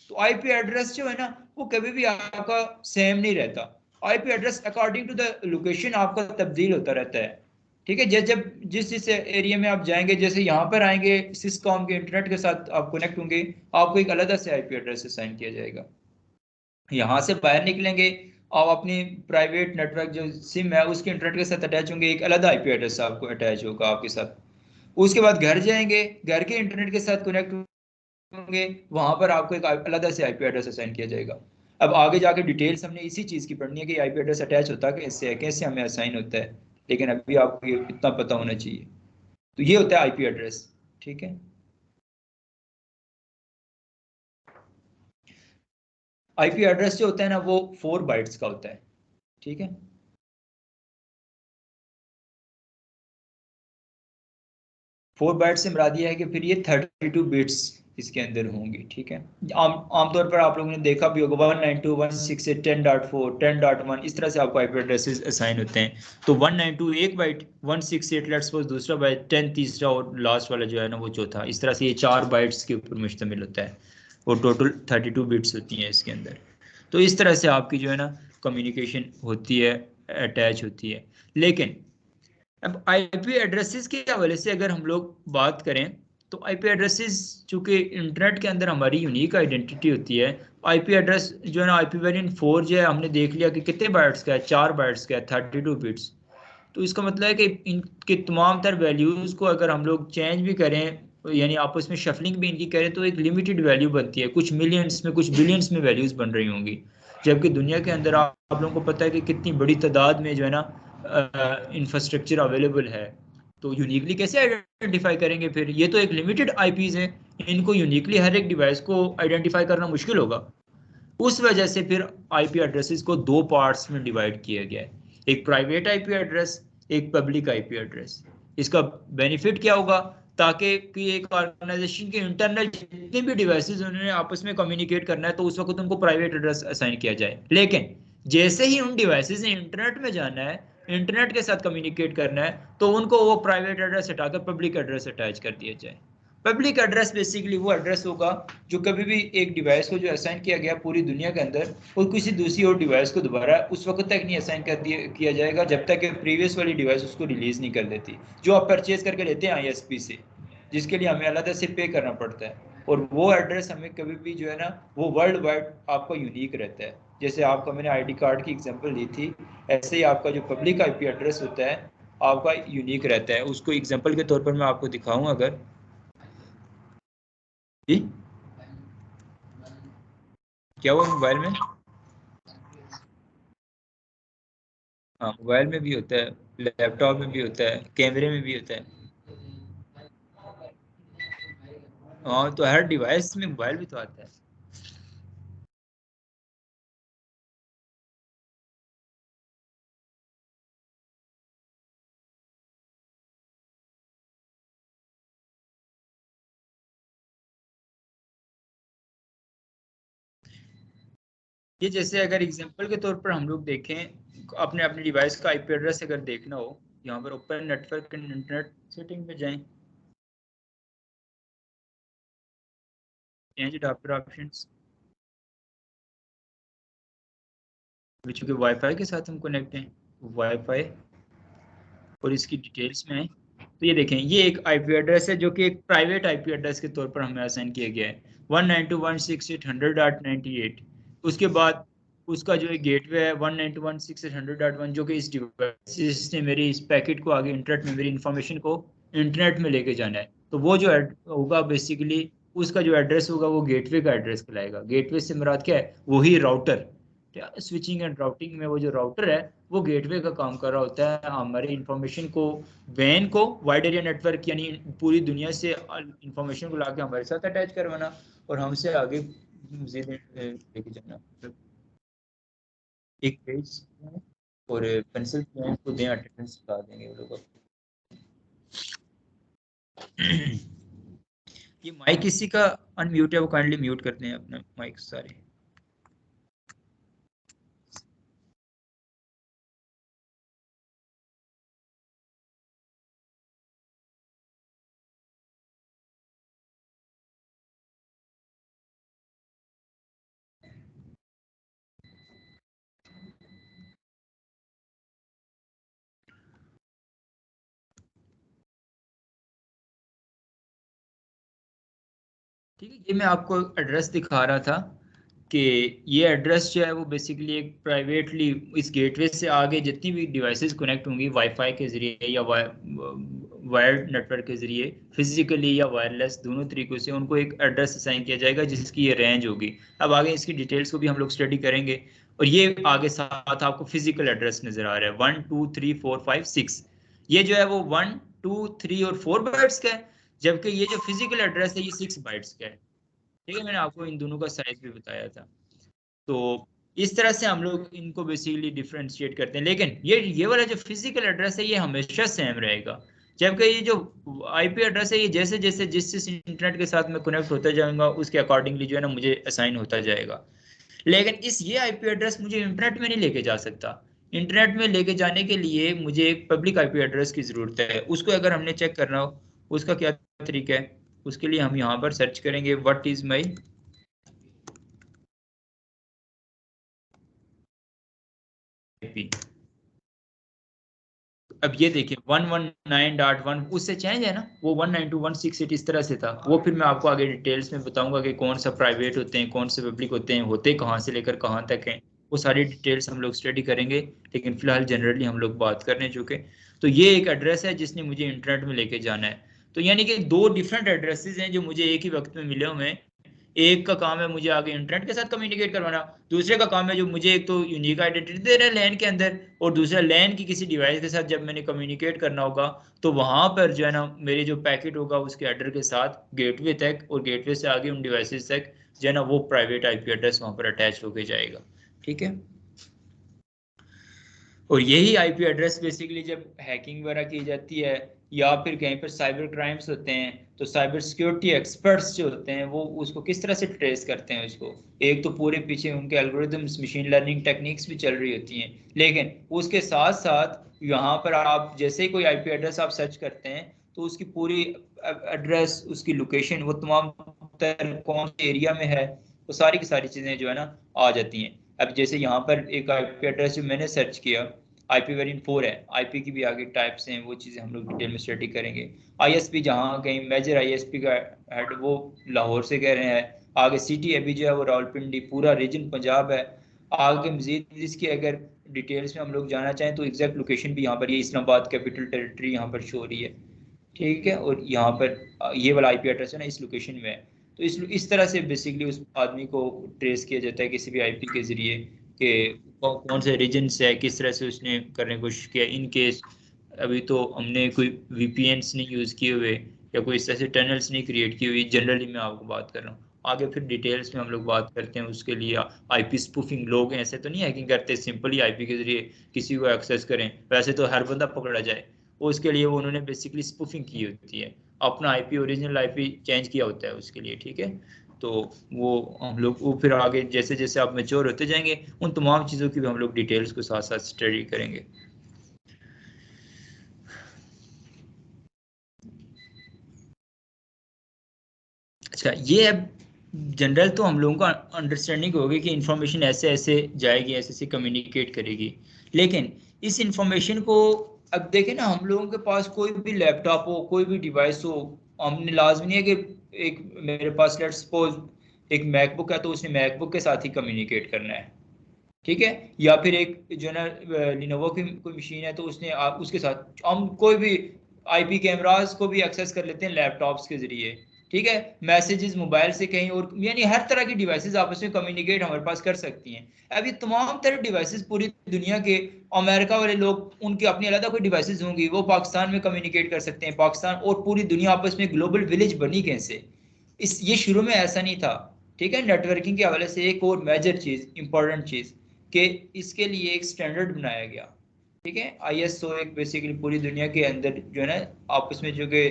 तो आईपी एड्रेस जो है ना वो कभी भी आपका सेम नहीं रहता। IP address according to the location आपका तब्दील होता रहता है। ठीक है, जब जिस जिस एरिया में आप जाएंगे, जैसे यहाँ पर आएंगे सिस्कॉम के इंटरनेट के साथ आप कनेक्ट होंगे, आपको एक अलग से आईपी एड्रेस असाइन किया जाएगा। यहाँ से बाहर निकलेंगे, आप अपनी प्राइवेट नेटवर्क जो सिम है उसके इंटरनेट के साथ अटैच होंगे, एक अलग आईपी एड्रेस आपको अटैच होगा आपके साथ। उसके बाद घर जाएंगे, घर के इंटरनेट के साथ कनेक्ट होंगे, वहां पर आपको एक अलग से आईपी एड्रेस असाइन किया जाएगा। अब आगे जाके डिटेल्स हमने इसी चीज की पढ़नी है कि आईपी एड्रेस अटैच होता कैसे है, कैसे हमें असाइन होता है, लेकिन अभी आपको ये इतना पता होना चाहिए। तो ये होता है आईपी एड्रेस। ठीक है, आईपी एड्रेस जो होता है ना वो 4 बाइट्स का होता है। ठीक है, 4 बाइट से मुराद ये है कि फिर ये 32 बिट्स इसके अंदर होंगी। ठीक है, आमतौर पर आप लोगों ने देखा भी होगा 192.168.10.4 10.1 इस तरह से आपको आईपी एड्रेसेस असाइन होते हैं। तो 192 एक बाइट, 168 लेट्स सपोज दूसरा बाइट, 10 तीसरा और लास्ट वाला जो है ना वो चौथा। इस तरह से ये 4 बाइट्स के ऊपर मुश्तमिल होता है और टोटल 32 बिट्स होती हैं इसके अंदर। तो इस तरह से आपकी जो है ना कम्युनिकेशन होती है, अटैच होती है। लेकिन अब आईपी एड्रेसेस के हवाले से अगर हम लोग बात करें तो आईपी एड्रेसेस चूंकि इंटरनेट के अंदर हमारी यूनिक आइडेंटिटी होती है। आईपी एड्रेस जो है ना आईपी वेरिएंट 4 जो है हमने देख लिया कि कितने बाइट्स का है, 4 बाइट्स का है, 32 बिट्स। तो इसका मतलब है कि इनके तमाम तर वैल्यूज़ को अगर हम लोग चेंज भी करें, यानी आपस में शफलिंग भी इनकी करें, तो एक लिमिटेड वैल्यू बनती है, कुछ मिलियंस में कुछ बिलियंस में वैल्यूज़ बन रही होंगी। जबकि दुनिया के अंदर आप लोगों को पता है कि कितनी बड़ी तादाद में जो है ना इंफ्रास्ट्रक्चर अवेलेबल है। तो यूनिकली कैसे आइडेंटिफाई करेंगे, फिर ये तो एक लिमिटेड आईपीज हैं, इनको यूनिकली हर एक डिवाइस को आइडेंटिफाई करना मुश्किल होगा। उस वजह से फिर आईपी एड्रेसेस को 2 पार्ट्स में डिवाइड किया गया है, एक प्राइवेट आईपी एड्रेस, एक पब्लिक आईपी एड्रेस। इसका बेनिफिट क्या होगा, ताकि कि एक ऑर्गेनाइजेशन के इंटरनल जितने भी डिवाइसेस उन्होंने आपस में कम्युनिकेट करना है तो उस वक्त उनको प्राइवेट एड्रेस असाइन किया जाए। लेकिन जैसे ही उन डिवाइसेस ने इंटरनेट में जाना है, इंटरनेट के साथ कम्युनिकेट करना है, तो उनको वो प्राइवेट एड्रेस हटाकर पब्लिक एड्रेस अटैच कर दिया जाए। पब्लिक एड्रेस बेसिकली वो एड्रेस होगा जो कभी भी एक डिवाइस को जो असाइन किया गया पूरी दुनिया के अंदर, वो किसी दूसरी और डिवाइस को दोबारा उस वक्त तक नहीं असाइन कर दिया किया जाएगा जब तक कि प्रीवियस वाली डिवाइस उसको रिलीज नहीं कर देती, जो आप परचेज करके लेते हैं आईएसपी से, जिसके लिए हमें अलग से पे करना पड़ता है। और वो एड्रेस हमें कभी भी जो है ना वो वर्ल्ड वाइड आपका यूनिक रहता है। जैसे आपका मैंने आईडी कार्ड की एग्जांपल दी थी, ऐसे ही आपका जो पब्लिक आईपी एड्रेस होता है आपका यूनिक रहता है। उसको एग्जांपल के तौर पर मैं आपको दिखाऊं अगर, जी क्या हुआ मोबाइल में? हाँ मोबाइल में भी होता है, लैपटॉप में भी होता है, कैमरे में भी होता है। हाँ तो हर डिवाइस में मोबाइल भी तो आता है। ये जैसे अगर एग्जांपल के तौर पर हम लोग देखें, अपने अपने डिवाइस का आईपी एड्रेस अगर देखना हो, यहाँ पर open network and internet setting में जाएं, चेंज अडाप्टर ऑप्शंस, चूंकि वाईफाई के साथ हम कनेक्ट हैं, वाईफाई, और इसकी डिटेल्स में आए तो ये देखें ये एक आईपी एड्रेस है जो कि एक प्राइवेट आईपी एड्रेस के तौर पर हमें असाइन किया गया है 192.168.100.98। उसके बाद उसका जो है गेटवे है 192.168.100.1 जो कि इस डिवाइस ने मेरी इस पैकेट को आगे इंटरनेट में मेरी इंफॉर्मेशन को इंटरनेट में लेके जाना है। तो वो जो होगा बेसिकली उसका जो एड्रेस होगा वो गेटवे का एड्रेस कहलाएगा। गेटवे से मुराद क्या है? वही राउटर। स्विचिंग एंड राउटिंग में वो जो राउटर है वो गेटवे का काम कर रहा होता है, हमारी इंफॉर्मेशन को वैन को वाइड एरिया नेटवर्क यानी पूरी दुनिया से इंफॉर्मेशन को लाके हमारे साथ अटैच करवाना और हमसे आगे मजीद लेके जाना। एक पेज और पेंसिल को दें, अटेंडेंस लगा देंगे वो लोग। ये माइक किसी का अनम्यूट है, वो काइंडली म्यूट करते हैं अपने माइक सारे। ठीक है, ये मैं आपको एड्रेस दिखा रहा था कि ये एड्रेस जो है वो बेसिकली एक प्राइवेटली इस गेटवे से आगे जितनी भी डिवाइसेस कनेक्ट होंगी वाईफाई के जरिए या वायर्ड नेटवर्क के जरिए, फिजिकली या वायरलेस दोनों तरीकों से उनको एक एड्रेस असाइन किया जाएगा जिसकी ये रेंज होगी। अब आगे इसकी डिटेल्स को भी हम लोग स्टडी करेंगे। और ये आगे साथ आपको फिजिकल एड्रेस नजर आ रहा है 1 2 3 4 5 6। ये जो है वो 1 2 3 और 4 बाइट्स का है, जबकि ये जो फिजिकल एड्रेस है ये 6 बाइट्स का है। ठीक है, मैंने आपको इन दोनों का साइज भी बताया था। तो इस तरह से हम लोग इनको बेसिकली डिफ्रेंशिएट करते हैं। लेकिन ये वाला जो फिजिकल एड्रेस है ये हमेशा सेम रहेगा, जबकि ये जो आईपी एड्रेस है ये जैसे जैसे जिस जिस इंटरनेट के साथ मैं कनेक्ट होता जाऊंगा उसके अकॉर्डिंगली जो है ना मुझे असाइन होता जाएगा। लेकिन इस ये आईपी एड्रेस मुझे इंटरनेट में नहीं लेके जा सकता। इंटरनेट में लेके जाने के लिए मुझे एक पब्लिक आईपी एड्रेस की जरूरत है। उसको अगर हमने चेक करना हो उसका क्या तरीका है, उसके लिए हम यहाँ पर सर्च करेंगे व्हाट इज माई आईपी। अब ये देखिए 119.1 उससे चेंज है ना, वो 192.168 इस तरह से था। वो फिर मैं आपको आगे डिटेल्स में बताऊंगा कि कौन सा प्राइवेट होते हैं कौन से पब्लिक होते हैं, होते कहाँ से लेकर कहाँ तक हैं, वो सारी डिटेल्स हम लोग स्टडी करेंगे। लेकिन फिलहाल जनरली हम लोग बात कर रहे हैं चूंकि, तो ये एक एड्रेस है जिसने मुझे इंटरनेट में लेके जाना है। तो यानी कि दो डिफरेंट एड्रेसेस हैं जो मुझे एक ही वक्त में मिले हुए हैं। एक का काम है मुझे आगे इंटरनेट के साथ कम्युनिकेट करवाना, दूसरे का काम है जो मुझे एक तो यूनिक आइडेंटिटी दे रहा है लैन के अंदर, और दूसरा लैन की किसी डिवाइस के साथ जब मैंने कम्युनिकेट करना होगा तो वहां पर जो है ना मेरे जो पैकेट होगा उसके एड्रेस के साथ गेटवे तक, और गेटवे से आगे उन डिवाइसेस तक जो है ना वो प्राइवेट आईपी एड्रेस वहां पर अटैच होके जाएगा। ठीक है, और यही आईपी एड्रेस बेसिकली जब हैकिंग वगैरह की जाती है या फिर कहीं पर साइबर क्राइम्स होते हैं, तो साइबर सिक्योरिटी एक्सपर्ट्स जो होते हैं वो उसको किस तरह से ट्रेस करते हैं उसको। एक तो पूरे पीछे उनके एल्गोरिदम्स, मशीन लर्निंग टेक्निक्स भी चल रही होती हैं, लेकिन उसके साथ साथ यहाँ पर आप जैसे ही कोई आईपी एड्रेस आप सर्च करते हैं तो उसकी पूरी एड्रेस, उसकी लोकेशन, वो तमाम कौन से एरिया में है, वो सारी की सारी चीज़ें जो है ना आ जाती हैं। अब जैसे यहाँ पर एक आईपी एड्रेस जो मैंने सर्च किया, आईपी वेरिएंट 4 है, आईपी की भी आगे टाइप्स हैं, वो चीज़ें हम लोग डिटेल में स्टडी करेंगे। आईएसपी जहाँ कहीं मेजर आईएसपी का हेड वो लाहौर से कह रहे हैं, आगे सिटी अभी जो है वो रावलपिंडी, पूरा रीजन पंजाब है। आगे मजीद इसकी अगर डिटेल्स में हम लोग जाना चाहें तो एग्जैक्ट लोकेशन भी यहाँ पर, ये इस्लामाबाद कैपिटल टेरिटरी यहाँ पर शो हो रही है, ठीक है। और यहाँ पर ये वाला आईपी एड्रेस है ना इस लोकेशन में है। तो इस तरह से बेसिकली उस आदमी को ट्रेस किया जाता है किसी भी आईपी के जरिए कि कौन से रीजन से है, किस तरह से उसने करने की कोशिश किया। इन केस अभी तो हमने कोई वीपीएन्स नहीं यूज़ किए हुए या कोई इस तरह से टनल्स नहीं क्रिएट की हुई, जनरली मैं आपको बात कर रहा हूँ। आगे फिर डिटेल्स में हम लोग बात करते हैं उसके लिए। आईपी स्पूफिंग, लोग ऐसे तो नहीं हैकिंग करते सिंपली आईपी के जरिए किसी को एक्सेस करें, वैसे तो हर बंदा पकड़ा जाए। उसके लिए वो उन्होंने बेसिकली स्पूफिंग की होती है, अपना आईपी, ओरिजिनल आईपी चेंज किया होता है उसके लिए, ठीक है। तो वो हम लोग वो फिर आगे जैसे जैसे आप मेच्योर होते जाएंगे उन तमाम चीज़ों की भी हम लोग डिटेल्स को साथ साथ स्टडी करेंगे। अच्छा, ये अब जनरल तो हम लोगों का अंडरस्टैंडिंग होगी कि इंफॉर्मेशन ऐसे ऐसे जाएगी, ऐसे ऐसे कम्युनिकेट करेगी। लेकिन इस इंफॉर्मेशन को अब देखें ना, हम लोगों के पास कोई भी लैपटॉप हो, कोई भी डिवाइस हो, हमने लाजमी नहीं है कि एक मेरे पास लेट्स सपोज एक मैकबुक है तो उसने मैकबुक के साथ ही कम्युनिकेट करना है, ठीक है। या फिर एक जो है ना लिनोवो की कोई मशीन है तो उसने आप उसके साथ हम कोई भी आईपी कैमरास को भी एक्सेस कर लेते हैं लैपटॉप्स के जरिए, ठीक है। मैसेजेस मोबाइल से कहीं और, यानी हर तरह की डिवाइसेस आपस में कम्युनिकेट हमारे पास कर सकती हैं। अब ये तमाम तरह डिवाइसेस पूरी दुनिया के, अमेरिका वाले लोग उनकी अपनी अलग कोई डिवाइसेस होंगी, वो पाकिस्तान में कम्युनिकेट कर सकते हैं, पाकिस्तान और पूरी दुनिया आपस में ग्लोबल विलेज बनी कैसे। इस ये शुरू में ऐसा नहीं था, ठीक है। नेटवर्किंग के हवाले से एक और मेजर चीज, इंपॉर्टेंट चीज, कि इसके लिए एक स्टैंडर्ड बनाया गया, ठीक है। आईएसओ एक बेसिकली पूरी दुनिया के अंदर जो है ना आपस में जो कि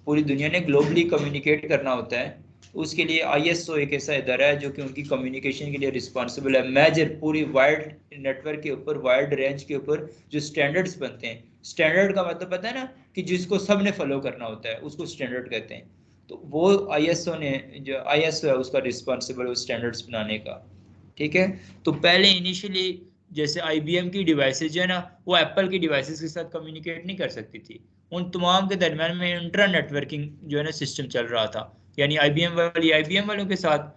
पूरी दुनिया ने ग्लोबली कम्युनिकेट करना होता है, उसके लिए आईएसओ एक ऐसा इदारा है जो कि उनकी कम्युनिकेशन के लिए रिस्पॉन्सिबल है। मेजर पूरी वाइड नेटवर्क के ऊपर, वाइड रेंज के ऊपर जो स्टैंडर्ड्स बनते हैं, स्टैंडर्ड का मतलब पता है ना कि जिसको सब ने फॉलो करना होता है उसको स्टैंडर्ड कहते हैं। तो वो आईएसओ ने, जो आईएसओ है उसका रिस्पॉन्सिबल है स्टैंडर्ड्स बनाने का, ठीक है। तो पहले इनिशियली जैसे आईबीएम की डिवाइसेज जो है ना वो एप्पल की डिवाइसेस के साथ कम्युनिकेट नहीं कर सकती थी। उन तमाम के दरम्यान में इंट्रा नेटवर्किंग जो है ना सिस्टम चल रहा था, यानी आईबीएम वाली आईबीएम वालों के साथ,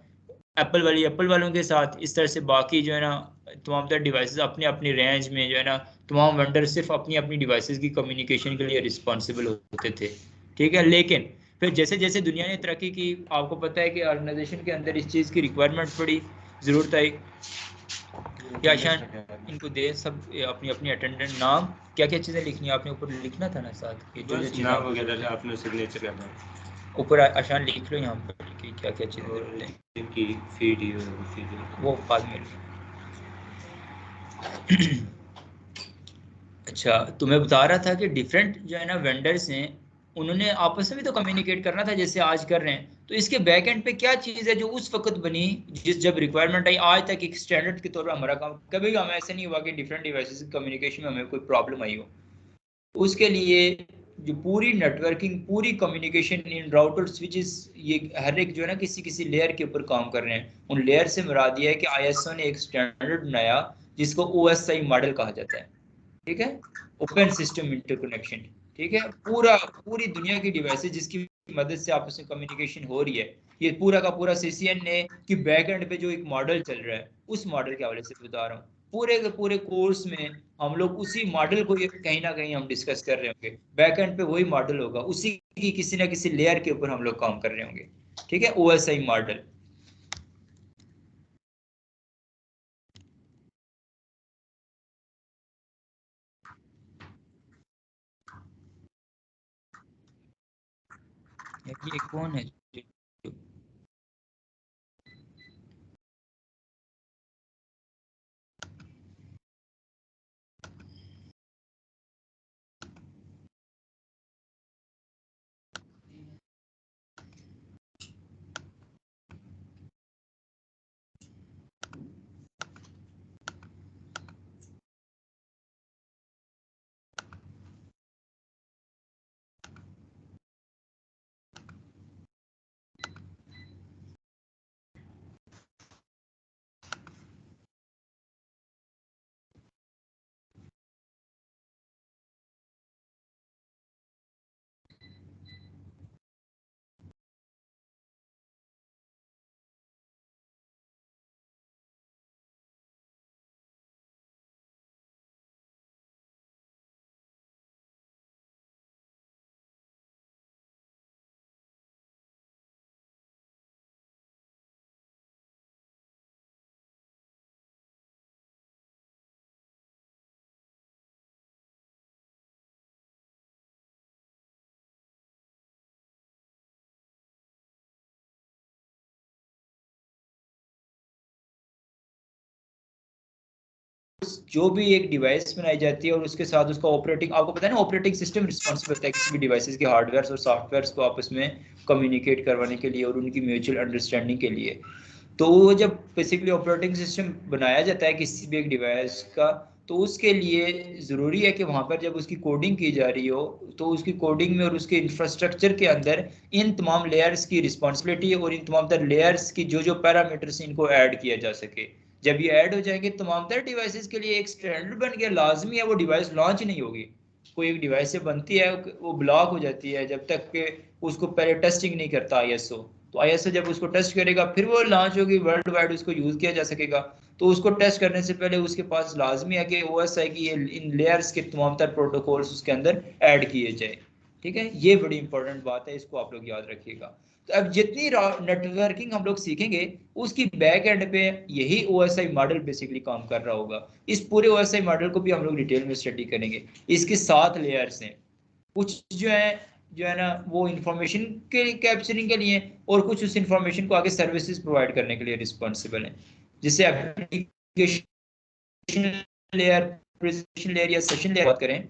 एप्पल वाली एप्पल वालों के साथ, इस तरह से बाकी जो है ना तमाम तरह डिवाइसेस अपनी अपनी रेंज में जो है ना, तमाम वेंडर सिर्फ अपनी अपनी डिवाइसेस की कम्युनिकेशन के लिए रिस्पॉन्सिबल होते थे, ठीक है। लेकिन फिर जैसे जैसे दुनिया ने तरक्की की, आपको पता है कि ऑर्गेनाइजेशन के अंदर इस चीज़ की रिक्वायरमेंट पड़ी, ज़रूरत आई, या शायद इनको दे सब अपनी अपनी अटेंडेंट नाम, क्या क्या चीज़ें लिखनी है आपने ऊपर लिखना था ना साथ कि जो जो चीज़ें नाम वगैरह आपने सिग्नेचर करना ऊपर आशान लिख लो यहाँ पर कि क्या क्या चीज़ें जरूरत है, इनकी फीड ही वो बाद में अच्छा, तो मैं बता रहा था कि डिफरेंट जो है ना वेंडर्स हैं, उन्होंने आपस में भी तो कम्युनिकेट करना था जैसे आज कर रहे हैं। तो इसके बैक एंड पे क्या चीज़ है जो उस वक्त बनी, जिस जब रिक्वायरमेंट आई, आज तक एक स्टैंडर्ड के तौर पर हमारा काम, कभी भी हमें ऐसा नहीं हुआ कि डिफरेंट डिवाइसेस कम्युनिकेशन में हमें कोई प्रॉब्लम आई हो। उसके लिए जो पूरी नेटवर्किंग, पूरी कम्युनिकेशन इन राउटर स्विचेस, ये हर एक जो है ना किसी किसी लेयर के ऊपर काम कर रहे हैं। उन लेयर से मुराद ये है कि आईएसओ ने एक स्टैंडर्ड बनाया जिसको ओएसआई मॉडल कहा जाता है, ठीक है, ओपन सिस्टम इंटरकनेक्शन, ठीक है। पूरी दुनिया की डिवाइसेस जिसकी मदद से आपस में कम्युनिकेशन हो रही है, ये पूरा का पूरा सीसीएन ने कि बैक एंड पे जो एक मॉडल चल रहा है उस मॉडल के हवाले से बता रहा हूँ। पूरे के पूरे कोर्स में हम लोग उसी मॉडल को कहीं ना कहीं हम डिस्कस कर रहे होंगे, बैक एंड पे वही मॉडल होगा, उसी की किसी ना किसी लेयर के ऊपर हम लोग काम कर रहे होंगे, ठीक है, ओएसआई मॉडल। ये कौन है? जो भी एक डिवाइस बनाई जाती है और उसके साथ उसका ऑपरेटिंग, आपको पता है ना ऑपरेटिंग सिस्टम रिस्पॉन्सिबल होता है किसी भी डिवाइसेस के हार्डवेयर और सॉफ्टवेयर को आपस में कम्युनिकेट करवाने के लिए और उनकी म्यूचुअल अंडरस्टैंडिंग के लिए। तो वो जब बेसिकली ऑपरेटिंग सिस्टम बनाया जाता है किसी भी एक डिवाइस का, तो उसके लिए ज़रूरी है कि वहाँ पर जब उसकी कोडिंग की जा रही हो तो उसकी कोडिंग में और उसके इंफ्रास्ट्रक्चर के अंदर इन तमाम लेयर्स की रिस्पॉन्सिबिलिटी और इन तमाम तर लेयर्स की जो जो पैरामीटर्स इनको ऐड किया जा सके। जब ये ऐड हो जाएंगे तमाम तर डिवाइसेस के लिए एक स्टैंडर्ड बन गया, लाजमी है वो डिवाइस लॉन्च नहीं होगी। कोई एक डिवाइस से बनती है वो ब्लॉक हो जाती है जब तक कि उसको पहले टेस्टिंग नहीं करता आईएसओ। तो आईएसओ जब उसको टेस्ट करेगा फिर वो लॉन्च होगी, वर्ल्ड वाइड उसको यूज किया जा सकेगा। तो उसको टेस्ट करने से पहले उसके पास लाजमी है कि ओएसआई की इन लेयर्स के तमाम तर प्रोटोकॉल्स उसके अंदर ऐड किए जाए। ठीक है, ये बड़ी इंपॉर्टेंट बात है, इसको आप लोग याद रखिएगा। तो अब जितनी नेटवर्किंग हम लोग सीखेंगे उसकी बैक एंड पे यही ओएसआई मॉडल बेसिकली काम कर रहा होगा। इस पूरे ओएसआई मॉडल को भी हम लोग डिटेल में स्टडी करेंगे। इसके 7 लेयर्स हैं, कुछ जो है ना वो इंफॉर्मेशन के कैप्चरिंग के लिए और कुछ उस इंफॉर्मेशन को आगे सर्विसेज प्रोवाइड करने के लिए रिस्पॉन्सिबल है। जैसे एप्लीकेशन लेयर, प्रेजेंटेशन लेयर या सेशन लेयर बात करें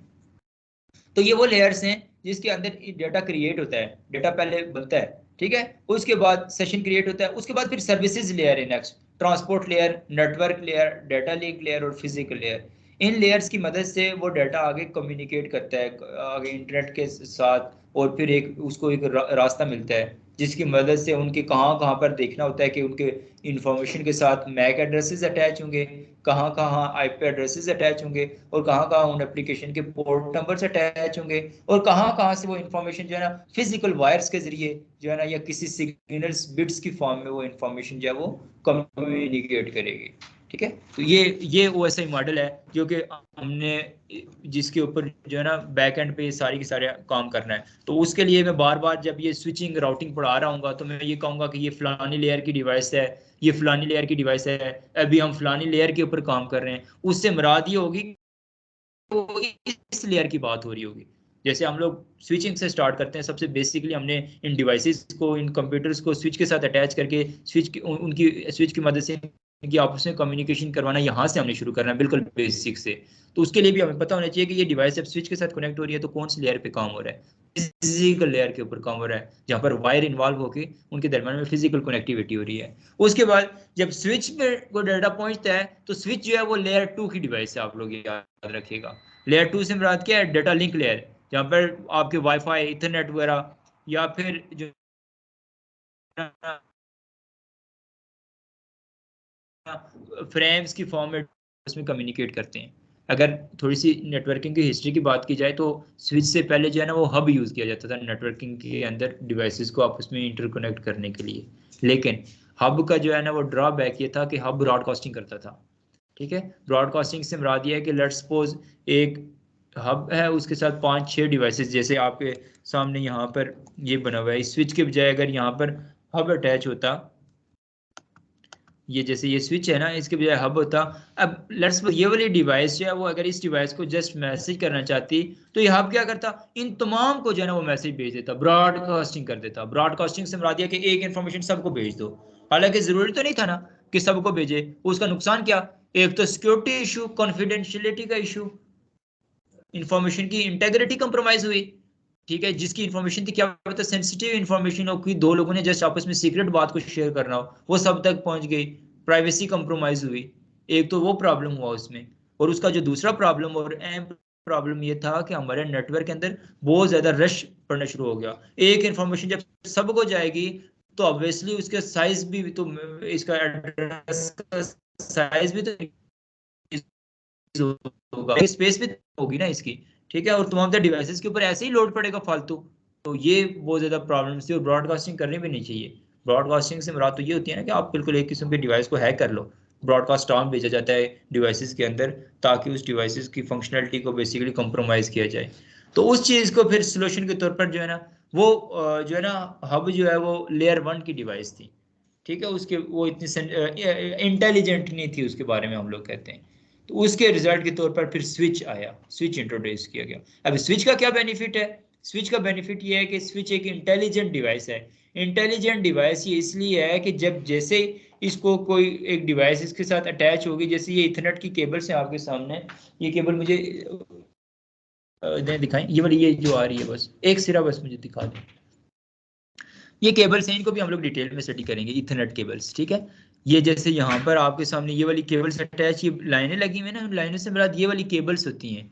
तो ये वो लेयर्स हैं जिसके अंदर डेटा क्रिएट होता है, डेटा पहले बनता है, ठीक है, उसके बाद सेशन क्रिएट होता है, उसके बाद फिर सर्विसेज लेयर है next, transport layer, network layer, data link layer और फिजिकल लेयर। इन लेयर्स की मदद से वो डाटा आगे कम्युनिकेट करता है आगे इंटरनेट के साथ, और फिर एक उसको एक रास्ता मिलता है जिसकी मदद से उनके कहाँ कहाँ पर देखना होता है कि उनके इंफॉर्मेशन के साथ मैक एड्रेसेस अटैच होंगे, कहाँ कहाँ आईपी एड्रेसेस अटैच होंगे, और कहाँ कहाँ उन एप्लीकेशन के पोर्ट नंबर्स अटैच होंगे, और कहाँ कहाँ से वो इंफॉर्मेशन जो है ना फिजिकल वायर्स के जरिए जो है ना या किसी सिग्नल्स बिट्स की फॉर्म में वो इंफॉर्मेशन जो है वो कम्युनिकेट करेगी। ठीक है, तो ये ओएसआई मॉडल है जो कि हमने जिसके ऊपर जो है ना बैक एंड पे सारी की सारे काम करना है। तो उसके लिए मैं बार बार जब ये स्विचिंग राउटिंग पढ़ा रहा हूँ तो मैं ये कहूँगा कि ये फलानी लेयर की डिवाइस है, ये फलानी लेयर की डिवाइस है, अभी हम फलानी लेयर के ऊपर काम कर रहे हैं। उससे मुराद ये होगी वो इस लेयर की बात हो रही होगी। जैसे हम लोग स्विचिंग से स्टार्ट करते हैं, सबसे बेसिकली हमने इन डिवाइसेस को, इन कंप्यूटर्स को स्विच के साथ अटैच करके स्विच की उनकी स्विच की मदद से कि आपस में कम्युनिकेशन करवाना यहाँ से हमने शुरू करना है बिल्कुल बेसिक से। तो उसके लिए भी हमें पता होना चाहिए कि ये डिवाइस जब स्विच के साथ कनेक्ट हो रही है तो कौन सी लेयर पे काम हो रहा है। फिजिकल लेयर के ऊपर काम हो रहा है जहाँ पर वायर इन्वॉल्व होकर उनके दरम्यान में फिजिकल कनेक्टिविटी हो रही है। उसके बाद जब स्विच पे को डाटा पहुंचता है तो स्विच जो है वो लेयर 2 की डिवाइस है, आप लोग याद रखिएगा। लेयर 2 से मुराद क्या है, डाटा लिंक लेयर, जहाँ पर आपके वाईफाई, इथरनेट वगैरह या फिर जो फ्रेम्स की फॉर्म में उसमें कम्युनिकेट करते हैं। अगर थोड़ी सी नेटवर्किंग की हिस्ट्री की बात की जाए तो स्विच से पहले जो है ना वो हब यूज़ किया जाता था नेटवर्किंग के अंदर डिवाइसेस को आपस में इंटरकनेक्ट करने के लिए। लेकिन हब का जो है ना वो ड्रॉबैक ये था कि हब ब्रॉडकास्टिंग करता था। ठीक है, ब्रॉडकास्टिंग से मुराद ये है कि लेट्स सपोज एक हब है उसके साथ 5-6 डिवाइसेस, जैसे आपके सामने यहाँ पर ये बना हुआ है, स्विच के बजाय अगर यहाँ पर हब अटैच होता, ये जैसे ये स्विच है ना इसके बजाय हब होता। अब लेट्स ये वाली डिवाइस जो है वो अगर इस डिवाइस को जस्ट मैसेज करना चाहती तो ये हब क्या करता, इन तमाम को जो है ना वो मैसेज भेज देता, ब्रॉडकास्टिंग कर देता। ब्रॉडकास्टिंग से मुराद है कि एक इन्फॉर्मेशन सबको भेज दो, हालांकि जरूरी तो नहीं था ना कि सबको भेजे। उसका नुकसान क्या, एक तो सिक्योरिटी इशू, कॉन्फिडेंशियलिटी का इशू, इंफॉर्मेशन की इंटेग्रिटी कंप्रोमाइज हुई। ठीक है, जिसकी इंफॉर्मेशन थी क्या पता सेंसिटिव इंफॉर्मेशन हो कि दो लोगों ने जस्ट आपस में सीक्रेट बात को शेयर करना हो, वो सब तक पहुंच गई, प्राइवेसी कंप्रोमाइज हुई। एक तो वो प्रॉब्लम हुआ उसमें। और उसका जो दूसरा प्रॉब्लम और अहम प्रॉब्लम ये था कि हमारे नेटवर्क के अंदर बहुत ज्यादा रश पड़ना शुरू हो गया। एक इंफॉर्मेशन जब सबको जाएगी तो ऑब्वियसली उसके साइज भी तो, इसका एड्रेस का साइज भी तो होगा, स्पेस भी होगी ना इसकी। ठीक है, और तमाम डिवाइसेस के ऊपर ऐसे ही लोड पड़ेगा फालतू। तो ये बहुत ज्यादा प्रॉब्लम्स थी और ब्रॉडकास्टिंग करनी भी नहीं चाहिए। ब्रॉडकास्टिंग से मुराद तो ये होती है ना कि आप बिल्कुल एक किस्म के डिवाइस को हैक कर लो, ब्रॉडकास्ट ऑन भेजा जाता है डिवाइसेस के अंदर ताकि उस डिवाइसेस की फंक्शनलिटी को बेसिकली कंप्रोमाइज किया जाए। तो उस चीज को फिर सोल्यूशन के तौर पर जो है ना वो जो है ना हब जो है वो लेयर 1 की डिवाइस थी। ठीक है, उसके वो इतनी इंटेलिजेंट नहीं थी उसके बारे में हम लोग कहते हैं। तो उसके रिजल्ट के तौर पर फिर स्विच आया, स्विच इंट्रोड्यूस किया गया। अब स्विच का क्या बेनिफिट है, स्विच का बेनिफिट ये है कि स्विच एक इंटेलिजेंट डिवाइस है। इंटेलिजेंट डिवाइस ये इसलिए है कि जब जैसे इसको कोई एक डिवाइस इसके साथ अटैच होगी, जैसे ये इथरनेट की केबल्स हैं आपके सामने, ये केबल मुझे दिखाएं, ये वाली ये जो आ रही है, बस एक सिरा बस मुझे दिखा दें। ये केबल्स हैं, इनको भी हम लोग डिटेल में स्टडी करेंगे, इथरनेट केबल्स, ठीक है। ये जैसे यहाँ पर आपके सामने ये वाली केबल्स अटैच, ये लाइनें लगी हुई हैं ना, लाइनों से मुराद ये वाली केबल्स होती हैं,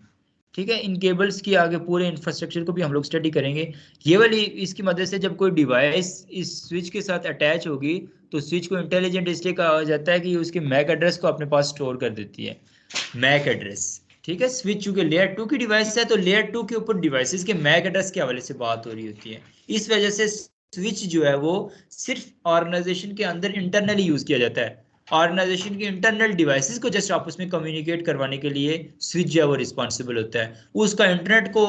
ठीक है। इन केबल्स की आगे पूरे इंफ्रास्ट्रक्चर को भी हम लोग स्टडी करेंगे। ये वाली इसकी मदद से जब कोई डिवाइस इस स्विच के साथ अटैच होगी तो स्विच को इंटेलिजेंट इसलिए कहा जाता है कि उसके मैक एड्रेस को अपने पास स्टोर कर देती है, मैक एड्रेस, ठीक है। स्विच चूंकि लेयर 2 की डिवाइस है तो लेयर 2 के ऊपर डिवाइसेस के मैक एड्रेस के हवाले से बात हो रही होती है। इस वजह से स्विच जो है वो सिर्फ ऑर्गेनाइजेशन के अंदर इंटरनली यूज किया जाता है। ऑर्गेनाइजेशन के इंटरनल डिवाइसेस को जस्ट आपस में कम्युनिकेट करवाने के लिए स्विच जो है वो रिस्पॉन्सिबल होता है। उसका इंटरनेट को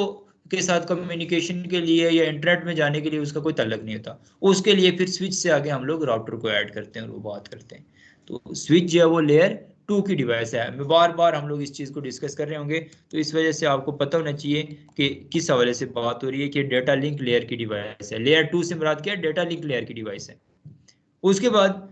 के साथ कम्युनिकेशन के लिए या इंटरनेट में जाने के लिए उसका कोई ताल्लुक नहीं होता। उसके लिए फिर स्विच से आगे हम लोग राउटर को ऐड करते हैं और वो बात करते हैं। तो स्विच जो है वो लेयर 2 की डिवाइस है। मैं बार बार हम लोग इस चीज़ को डिस्कस कर रहे होंगे, तो इस वजह से आपको पता होना चाहिए कि किस हवाले से बात हो रही है कि डेटा लिंक लेयर की डिवाइस है। लेयर 2 से मुराद क्या है? डेटा लिंक लेयर की डिवाइस है। उसके बाद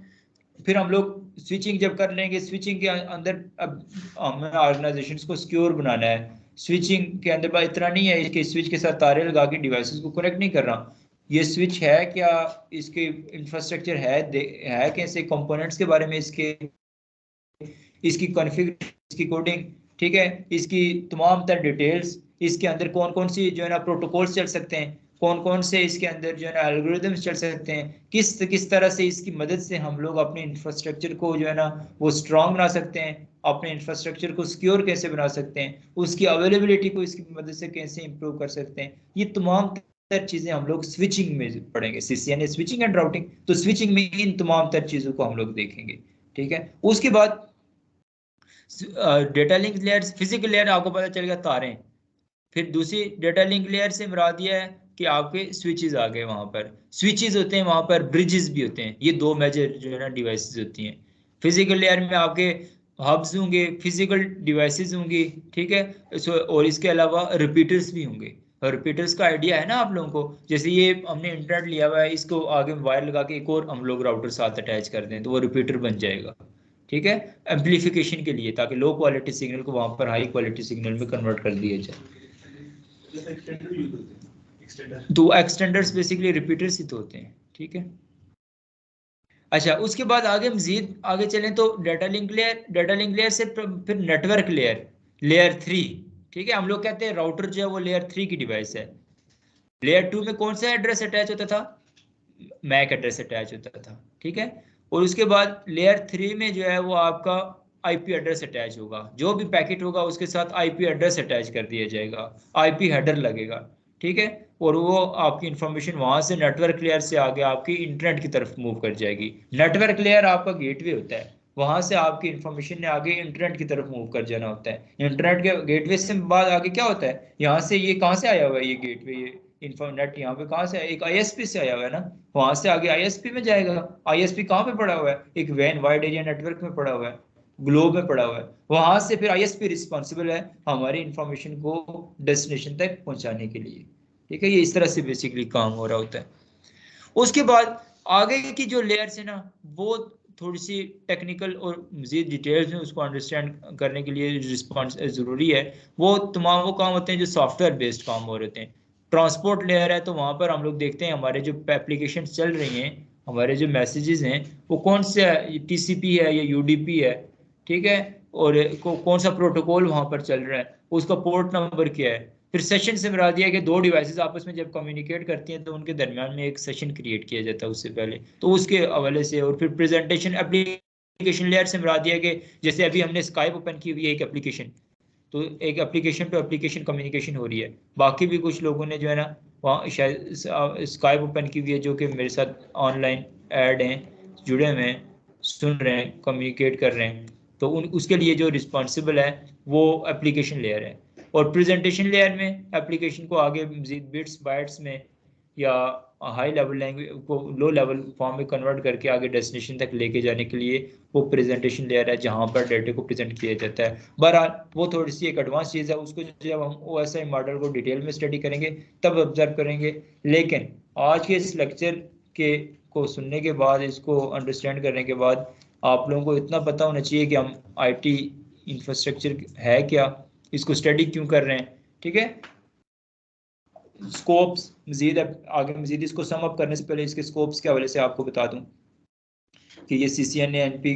फिर हम लोग स्विचिंग जब कर लेंगे, स्विचिंग के अंदर अब हमें ऑर्गेनाइजेशंस को सिक्योर बनाना है। स्विचिंग के अंदर बात इतना नहीं है कि स्विच के साथ तारे लगा के डिवाइसेस को कनेक्ट नहीं कर रहा, ये स्विच है क्या, इसके इंफ्रास्ट्रक्चर है कैसे, कंपोनेंट्स के बारे में, इसकी कॉन्फ़िगर, इसकी कोडिंग, ठीक है, इसकी तमाम तर डिटेल्स, इसके अंदर कौन कौन सी जो है ना प्रोटोकॉल्स चल सकते हैं, कौन कौन से इसके अंदर जो है ना एल्गोरिदम्स चल सकते हैं, किस तरह से इसकी मदद से हम लोग अपने इंफ्रास्ट्रक्चर को जो है ना वो स्ट्रांग बना सकते हैं, अपने इंफ्रास्ट्रक्चर को सिक्योर कैसे बना सकते हैं, उसकी अवेलेबिलिटी को इसकी मदद से कैसे इंप्रूव कर सकते हैं। ये तमाम तर चीजें हम लोग स्विचिंग में पढ़ेंगे, सीसीएनए स्विचिंग एंड राउटिंग। तो स्विचिंग में इन तमाम तर चीजों को हम लोग देखेंगे, ठीक है। उसके बाद data link layer, physical layer आपको पता चलेगा तारें। फिर दूसरी डेटा लिंक लेयर से मुराद ये है कि आपके स्विचेस आ गए, वहां पर स्विचेस होते हैं, वहां पर ब्रिजेस भी होते हैं। ये दो मेजर जो है ना डिवाइसेस होती हैं। फिजिकल लेयर में आपके हब्स होंगे, फिजिकल डिवाइसेस होंगी, ठीक है। और इसके अलावा रिपीटर्स भी होंगे। और रिपीटर्स का आइडिया है ना आप लोगों को, जैसे ये हमने इंटरनेट लिया हुआ है, इसको आगे वायर लगा के एक और हम लोग राउटर साथ अटैच कर दें तो वो रिपीटर बन जाएगा, ठीक है, एम्पलीफिकेशन के लिए, ताकि लो क्वालिटी सिग्नल को वहां पर हाई क्वालिटी सिग्नल में कन्वर्ट कर दिया जाए। तो एक्सटेंडर्स बेसिकली रिपीटर्स ही तो होते हैं, ठीक है। अच्छा, उसके बाद आगे मजीद आगे चलें तो डेटा लिंक लेयर से फिर नेटवर्क लेयर, लेयर 3, ठीक है। हम लोग कहते हैं राउटर जो है वो लेयर 3 की डिवाइस है। लेयर 2 में कौन सा एड्रेस अटैच होता था? मैक एड्रेस अटैच होता था, ठीक है। और उसके बाद लेयर 3 में जो है वो आपका आईपी एड्रेस अटैच होगा। जो भी पैकेट होगा उसके साथ आईपी एड्रेस अटैच कर दिया जाएगा, आईपी हेडर लगेगा, ठीक है। और वो आपकी इंफॉर्मेशन वहां से नेटवर्क लेयर से आगे आपकी इंटरनेट की तरफ मूव कर जाएगी। नेटवर्क लेयर आपका गेटवे होता है, वहां से आपकी इंफॉर्मेशन ने आगे इंटरनेट की तरफ मूव कर जाना होता है। इंटरनेट के गेटवे से बाद आगे क्या होता है, यहाँ से ये कहाँ से आया हुआ है, ये गेटवे, ये इन्फोनेट यहाँ पे कहाँ से आया? एक आईएसपी से आया हुआ है ना, वहां से आगे आईएसपी में जाएगा। आईएसपी कहाँ पे पड़ा हुआ है? एक वैन वाइड एरिया नेटवर्क में पड़ा हुआ है, ग्लोब में पड़ा हुआ है। वहां से फिर आईएसपी रिस्पॉन्सिबल है हमारी इंफॉर्मेशन को डेस्टिनेशन तक पहुंचाने के लिए, ठीक है। ये इस तरह से बेसिकली काम हो रहा होता है। उसके बाद आगे की जो लेयर्स है ना, वो थोड़ी सी टेक्निकल और मजीद डिटेल्स में उसको अंडरस्टैंड करने के लिए रिस्पॉन्स ज़रूरी है। वो तमाम वो काम होते हैं जो सॉफ्टवेयर बेस्ड काम हो रहे हैं। ट्रांसपोर्ट लेयर है तो वहाँ पर हम लोग देखते हैं हमारे जो एप्लीकेशन चल रही हैं, हमारे जो मैसेजेस हैं वो कौन से टीसीपी है या यूडीपी है, ठीक है। और कौन सा प्रोटोकॉल वहाँ पर चल रहा है, उसका पोर्ट नंबर क्या है। फिर सेशन से मुराद दिया कि दो डिवाइसेस आपस में जब कम्युनिकेट करती हैं तो उनके दरमियान में एक सेशन क्रिएट किया जाता है उससे पहले, तो उसके हवाले से। और फिर प्रेजेंटेशन एप्लीकेशन लेयर से मुराद दिया कि जैसे अभी हमने स्काइप ओपन की हुई है एक एप्लीकेशन, तो एक एप्लीकेशन टू एप्लीकेशन कम्युनिकेशन हो रही है। बाकी भी कुछ लोगों ने जो है ना वहाँ शायद स्काइप ओपन की हुई है जो कि मेरे साथ ऑनलाइन ऐड हैं, जुड़े हुए हैं, सुन रहे हैं, कम्युनिकेट कर रहे हैं। तो उसके लिए जो रिस्पॉन्सिबल है वो एप्लीकेशन लेयर है। और प्रेजेंटेशन लेयर में एप्लीकेशन को आगे मजीद बिट्स बाइट्स में या हाई लेवल लैंग्वेज को लो लेवल फॉर्म में कन्वर्ट करके आगे डेस्टिनेशन तक लेके जाने के लिए वो प्रेजेंटेशन लेयर है जहाँ पर डाटा को प्रेजेंट किया जाता है। बहरहाल वो थोड़ी सी एक एडवांस चीज़ है, उसको जब हम OSI मॉडल को डिटेल में स्टडी करेंगे तब ऑब्जर्व करेंगे। लेकिन आज के इस लेक्चर के को सुनने के बाद, इसको अंडरस्टैंड करने के बाद आप लोगों को इतना पता होना चाहिए कि हम IT इंफ्रास्ट्रक्चर है क्या, इसको स्टडी क्यों कर रहे हैं। ठीक है, स्कोप्स मजीद आगे मजीद इसको सम अप करने से पहले इसके स्कोप्स के हवाले से आपको बता दूं कि ये CCNA NP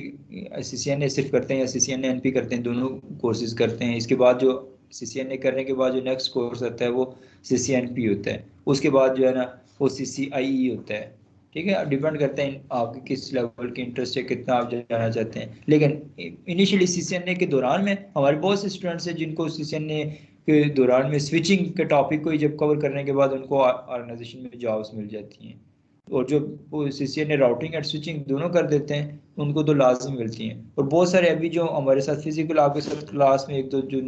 CCNA सिर्फ करते हैं या CCNA NP करते हैं, दोनों कोर्सेज करते हैं। इसके बाद जो CCNA करने के बाद जो नेक्स्ट कोर्स आता है वो CCNP होता है, उसके बाद जो है ना वो CCIE होता है। ठीक है, डिपेंड करता है आपके किस लेवल के इंटरेस्ट है, कितना आप जाना चाहते हैं। लेकिन इनिशियली CCNA के दौरान में हमारे बहुत से स्टूडेंट्स हैं जिनको CCNA के दौरान में स्विचिंग के टॉपिक को ही जब कवर करने के बाद उनको ऑर्गेनाइजेशन में जॉब्स मिल जाती हैं, और जो वो CCNA राउटिंग एंड स्विचिंग दोनों कर देते हैं उनको तो लाजमी मिलती हैं। और बहुत सारे अभी जो हमारे साथ फिजिकल आपके साथ क्लास में एक दो जो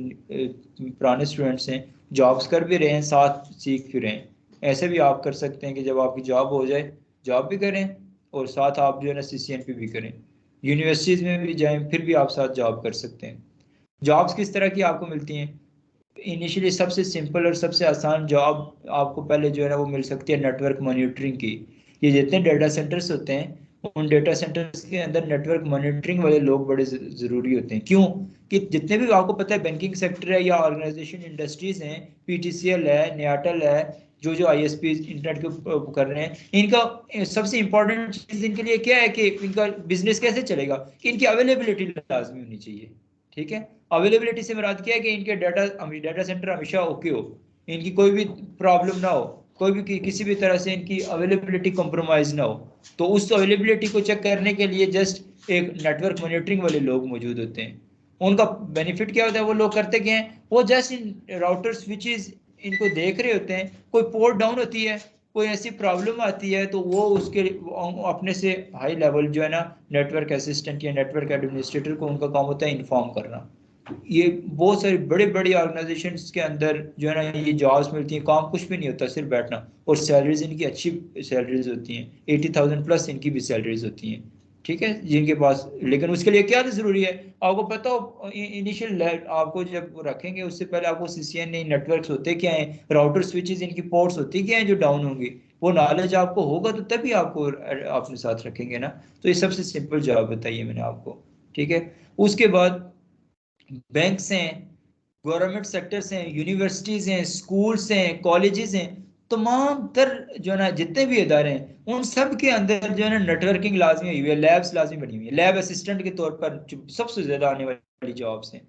पुराने स्टूडेंट्स हैं जॉब्स कर भी रहे हैं, साथ सीख भी रहे हैं। ऐसे भी आप कर सकते हैं कि जब आपकी जॉब हो जाए जॉब भी करें और साथ आप जो है ना CCNP भी करें, यूनिवर्सिटीज़ में भी जाएं फिर भी आप साथ जॉब कर सकते हैं। जॉब्स किस तरह की आपको मिलती हैं? इनिशियली सबसे सिंपल और सबसे आसान जॉब आपको पहले जो है ना वो मिल सकती है नेटवर्क मॉनिटरिंग की। ये जितने डाटा सेंटर्स होते हैं उन डाटा सेंटर्स के अंदर नेटवर्क मॉनिटरिंग वाले लोग बड़े ज़रूरी होते हैं। क्यों? कि जितने भी आपको पता है बैंकिंग सेक्टर है या ऑर्गेनाइजेशन इंडस्ट्रीज हैं, PTCL है, नियाटल है, जो जो ISP इंटरनेट के कर रहे हैं, इनका सबसे इंपॉर्टेंट चीज़ इनके लिए क्या है कि इनका बिजनेस कैसे चलेगा, कि इनकी अवेलेबिलिटी लाजमी होनी चाहिए। ठीक है, अवेलेबिलिटी से मुराद क्या है कि इनके डाटा सेंटर हमेशा ओके हो, इनकी कोई भी प्रॉब्लम ना हो, कोई भी किसी भी तरह से इनकी अवेलेबिलिटी कॉम्प्रोमाइज ना हो। तो उस अवेलेबिलिटी को चेक करने के लिए जस्ट एक नेटवर्क मॉनिटरिंग वाले लोग मौजूद होते हैं। उनका बेनिफिट क्या होता है? वो लोग करते क्या हैं, वो जस्ट इन राउटर स्विचेस इनको देख रहे होते हैं, कोई पोर्ट डाउन होती है, कोई ऐसी प्रॉब्लम आती है तो वो उसके अपने से हाई लेवल जो है ना नेटवर्क असिस्टेंट या नेटवर्क एडमिनिस्ट्रेटर को उनका काम होता है इन्फॉर्म करना। ये बहुत सारी बड़े बड़ी ऑर्गेनाइजेशंस के अंदर जो है ना ये जॉब्स मिलती हैं, काम कुछ भी नहीं होता, सिर्फ बैठना, और सैलरीज इनकी अच्छी सैलरीज होती हैं, 80,000 प्लस इनकी भी सैलरीज होती हैं। ठीक है, जिनके पास, लेकिन उसके लिए क्या ज़रूरी है आपको पता हो? इनिशियल आपको जब रखेंगे उससे पहले आपको CCNA नेटवर्क्स होते क्या हैं, राउटर स्विचेस इनकी पोर्ट्स होती क्या हैं जो डाउन होंगी, वो नॉलेज आपको होगा तो तभी आपको अपने साथ रखेंगे ना। तो ये सबसे सिंपल जवाब बताइए मैंने आपको। ठीक है, उसके बाद बैंक्स हैं, गवर्नमेंट सेक्टर्स हैं, यूनिवर्सिटीज़ हैं, स्कूल्स हैं, कॉलेजेस हैं, तमाम तर जो है ना जितने भी इदारे हैं उन सब के अंदर जो है ना नेटवर्किंग लाजमी हुई है, लैब्स लाजमी बनी हुई है। लैब असिस्टेंट के तौर पर जो सबसे ज़्यादा आने वाली जॉब्स हैं,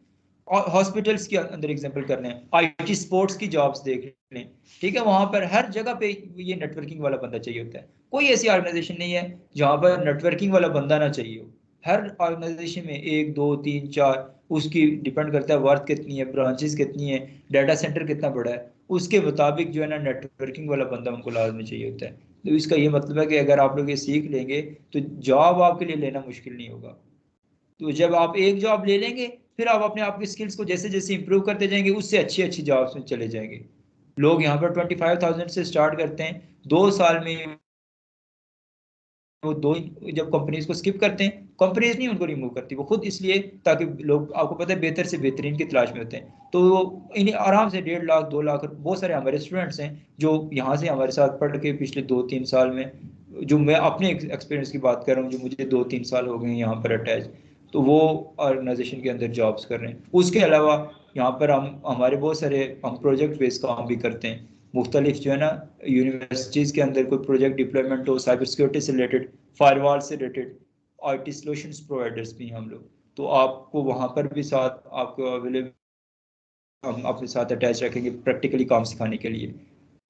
और हॉस्पिटल्स के अंदर एग्जाम्पल कर लें, IT स्पोर्ट्स की जॉब्स देख लें। ठीक है, वहाँ पर हर जगह पे ये नेटवर्किंग वाला बंदा चाहिए होता है। कोई ऐसी ऑर्गेनाइजेशन नहीं है जहाँ पर नेटवर्किंग वाला बंदा ना चाहिए हो। हर ऑर्गेनाइजेशन में एक दो तीन चार, उसकी डिपेंड करता है वर्थ कितनी है, ब्रांचेस कितनी है, डाटा सेंटर कितना बड़ा है, उसके मुताबिक जो है ना नेटवर्किंग वाला बंदा उनको लाजमी चाहिए होता है। तो इसका ये मतलब है कि अगर आप लोग ये सीख लेंगे तो जॉब आपके लिए लेना मुश्किल नहीं होगा। तो जब आप एक जॉब ले लेंगे फिर आप अपने आप की स्किल्स को जैसे जैसे इंप्रूव करते जाएंगे उससे अच्छी अच्छी जॉब्स में चले जाएंगे। लोग यहाँ पर 25,000 से स्टार्ट करते हैं, 2 साल में वो दो, जब कंपनीज को स्किप करते हैं, कंपनीज नहीं उनको रिमूव करती, वो खुद, इसलिए ताकि लोग, आपको पता है, बेहतर से बेहतरीन की तलाश में होते हैं। तो वो इन्हें आराम से 1.5 लाख 2 लाख, बहुत सारे हमारे स्टूडेंट्स हैं जो यहाँ से हमारे साथ पढ़ के पिछले 2-3 साल में, जो मैं अपने एक्सपीरियंस की बात कर रहा हूँ, जो मुझे 2-3 साल हो गए हैं यहाँ पर अटैच, तो वो ऑर्गेनाइजेशन के अंदर जॉब्स कर रहे हैं। उसके अलावा यहाँ पर हम हमारे बहुत सारे हम प्रोजेक्ट बेस्ड काम भी करते हैं, मुख्तलिफ जो है ना यूनिवर्सिटीज़ के अंदर कोई प्रोजेक्ट डिप्लॉयमेंट हो साइबर सिक्योरिटी से रिलेटेड, फायरवॉल से रिलेटेड, IT सॉल्यूशंस प्रोवाइडर्स भी हैं हम लोग। तो आपको वहाँ पर भी साथ आपको अवेलेबल, हम अपने साथ अटैच रखेंगे प्रैक्टिकली काम सिखाने के लिए।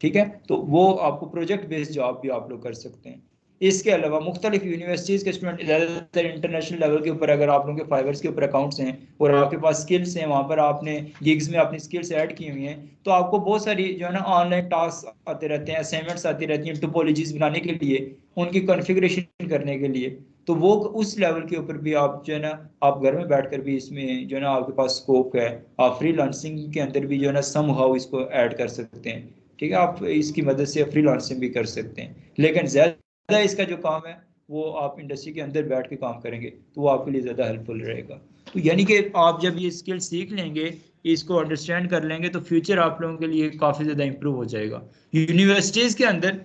ठीक है, तो वो आपको प्रोजेक्ट बेस्ड जॉब भी आप लोग कर सकते हैं। इसके अलावा मुख्तलिफ यूनिवर्सिटीज़ के स्टूडेंट ज़्यादातर इंटरनेशनल लेवल के ऊपर, अगर आप लोगों के फाइवर्स के ऊपर अकाउंट्स हैं और आपके पास स्किल्स हैं, वहाँ पर आपने गिग्स में अपनी स्किल्स ऐड की हुई हैं, तो आपको बहुत सारी जो है ना ऑनलाइन टास्क आते रहते हैं, असाइनमेंट्स आती रहती हैं टोपोलॉजीज बनाने के लिए, उनकी कॉन्फ़िगरेशन करने के लिए। तो वो उस लेवल के ऊपर भी आप जो है ना, आप घर में बैठकर भी इसमें जो है ना आपके पास स्कोप है, आप फ्रीलांसिंग के अंदर भी जो है ना सम हाउ इसको ऐड कर सकते हैं। ठीक है, आप इसकी मदद से फ्रीलांसिंग भी कर सकते हैं, लेकिन ज़्यादा इसका जो काम है वो आप इंडस्ट्री के अंदर बैठ के काम करेंगे तो वो आपके लिए ज़्यादा हेल्पफुल रहेगा। तो यानी कि आप जब ये स्किल सीख लेंगे, इसको अंडरस्टैंड कर लेंगे, तो फ्यूचर आप लोगों के लिए काफ़ी ज़्यादा इंप्रूव हो जाएगा। यूनिवर्सिटीज़ के अंदर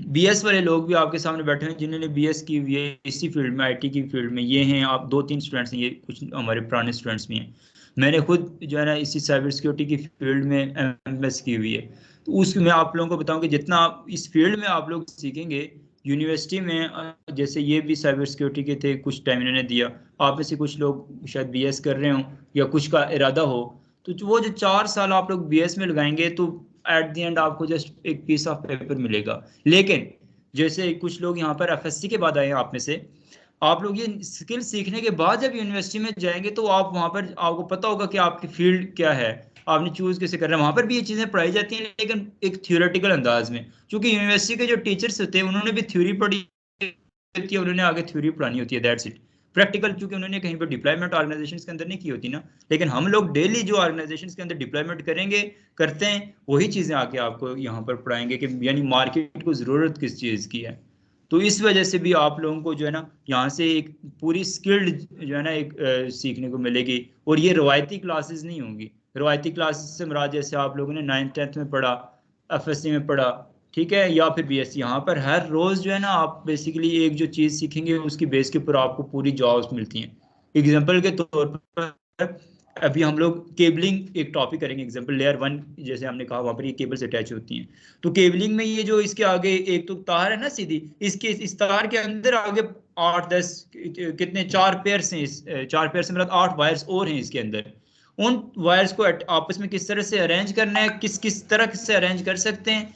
बीएस वाले लोग भी आपके सामने बैठे हैं जिन्होंने बीएस की हुई है इसी फील्ड में, आईटी की फील्ड में। ये हैं, आप 2-3 स्टूडेंट्स हैं, ये कुछ हमारे पुराने स्टूडेंट्स भी हैं। मैंने खुद जो है ना इसी साइबर सिक्योरिटी की फील्ड में एमएस की हुई है। तो उसमें आप लोगों को बताऊं कि जितना आप इस फील्ड में आप लोग सीखेंगे यूनिवर्सिटी में, जैसे ये भी साइबर सिक्योरिटी के थे, कुछ टाइम इन्होंने दिया, आप में से कुछ लोग शायद बीएस कर रहे हो या कुछ का इरादा हो, तो वो जो 4 साल आप लोग बीएस में लगाएंगे तो एट द एंड आपको जस्ट एक पीस ऑफ पेपर मिलेगा। लेकिन जैसे कुछ लोग यहाँ पर एफएससी के बाद आए हैं आप में से, आप लोग ये स्किल सीखने के बाद जब यूनिवर्सिटी में जाएंगे तो आप वहाँ पर आपको पता होगा कि आपकी फील्ड क्या है, आपने चूज कैसे करना है। वहाँ पर भी ये चीज़ें पढ़ाई जाती हैं लेकिन एक थियोरेटिकल अंदाज में, क्योंकि यूनिवर्सिटी के जो टीचर्स होते हैं उन्होंने भी थ्योरी पढ़ी होती है, उन्होंने आगे थ्योरी पढ़ानी होती है, दैट्स इट। प्रैक्टिकल चूंकि उन्होंने कहीं पर डिप्लॉयमेंट ऑर्गेनाइजेशंस के अंदर नहीं की होती ना, लेकिन हम लोग डेली जो ऑर्गेनाइजेशंस के अंदर डिप्लॉयमेंट करेंगे करते हैं वही चीज़ें आके आपको यहाँ पर पढ़ाएंगे कि यानी मार्केट को ज़रूरत किस चीज़ की है। तो इस वजह से भी आप लोगों को जो है ना यहाँ से एक पूरी स्किल्ड जो है ना एक सीखने को मिलेगी। और ये रवायती क्लासेस नहीं होंगी। रवायती क्लासेस से मुराद जैसे आप लोगों ने 9th-10th में पढ़ा, एफएससी में पढ़ा, ठीक है, या फिर बीएससी, यहाँ पर हर रोज जो है ना आप बेसिकली एक जो चीज़ सीखेंगे उसकी बेस के ऊपर आपको पूरी जॉब्स मिलती हैं। एग्जाम्पल के तौर पर अभी हम लोग केबलिंग एक टॉपिक करेंगे, एग्जांपल लेयर 1 जैसे हमने कहा वहां पर ये केबल्स अटैच होती हैं। तो केबलिंग में ये जो इसके आगे एक तो तार है ना सीधी, इसके इस तार के अंदर आगे 8-10 कितने 4 पेयर्स हैं, इस 4 पेयर से मतलब 8 वायर्स और हैं इसके अंदर। उन वायर्स को आपस में किस तरह से अरेंज करना है, किस किस तरह से अरेंज कर सकते हैं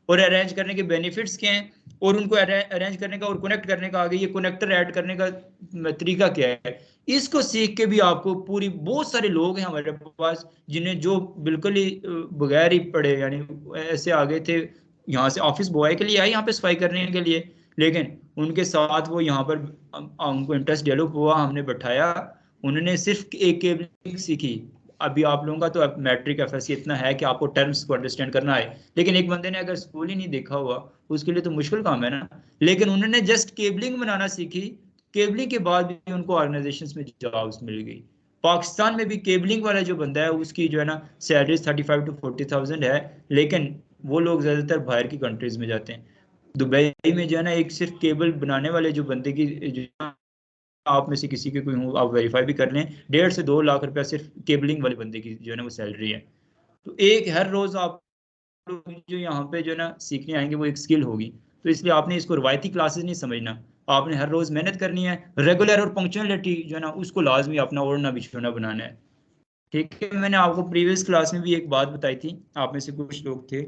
और अरेंज करने के बेनिफिट्स क्या हैं, और उनको अरेंज करने का और कनेक्ट करने का आगे ये कनेक्टर ऐड करने का तरीका क्या है, इसको सीख के भी आपको पूरी बहुत सारे लोग हैं हमारे पास जिन्हें जो बिल्कुल ही बगैर ही पढ़े यानी ऐसे आ गए थे यहाँ से ऑफिस बॉय के लिए आए यहाँ पे सफाई करने के लिए, लेकिन उनके साथ वो यहाँ पर उनको इंटरेस्ट डेवलप हुआ, हमने बैठाया, उन्होंने सिर्फ एक केबलिंग सीखी। अभी आप लोगों का तो मैट्रिक एफएससी इतना है कि आपको टर्म्स को अंडरस्टैंड करना है, लेकिन एक बंदे ने अगर स्कूल ही नहीं देखा हुआ उसके लिए तो मुश्किल काम है ना। लेकिन उन्होंने जस्ट केबलिंग बनाना सीखी, केबलिंग के बाद भी उनको ऑर्गेनाइजेशंस में जॉब्स मिल गई। पाकिस्तान में भी केबलिंग वाला जो बंदा है उसकी जो है ना सैलरी 35-40,000 है, लेकिन वो लोग ज्यादातर बाहर की कंट्रीज में जाते हैं। दुबई में जो है ना एक सिर्फ केबल बनाने वाले जो बंदे की जो आप में से किसी के कोई हो आप वेरीफाई भी कर लें, 1.5 से 2 लाख रुपया सिर्फ केबलिंग वाले बंदे की जो है ना वो सैलरी है। तो एक हर रोज आप जो यहाँ पे जो है ना सीखने आएंगे वो एक स्किल होगी। तो इसलिए आपने इसको रवायती क्लासेस नहीं समझना, आपने हर रोज मेहनत करनी है, रेगुलर और पंक्चुअलिटी जो है ना उसको लाजमी अपना ओढ़ना बिछोना बनाना है। ठीक है, मैंने आपको प्रीवियस क्लास में भी एक बात बताई थी, आप में से कुछ लोग थे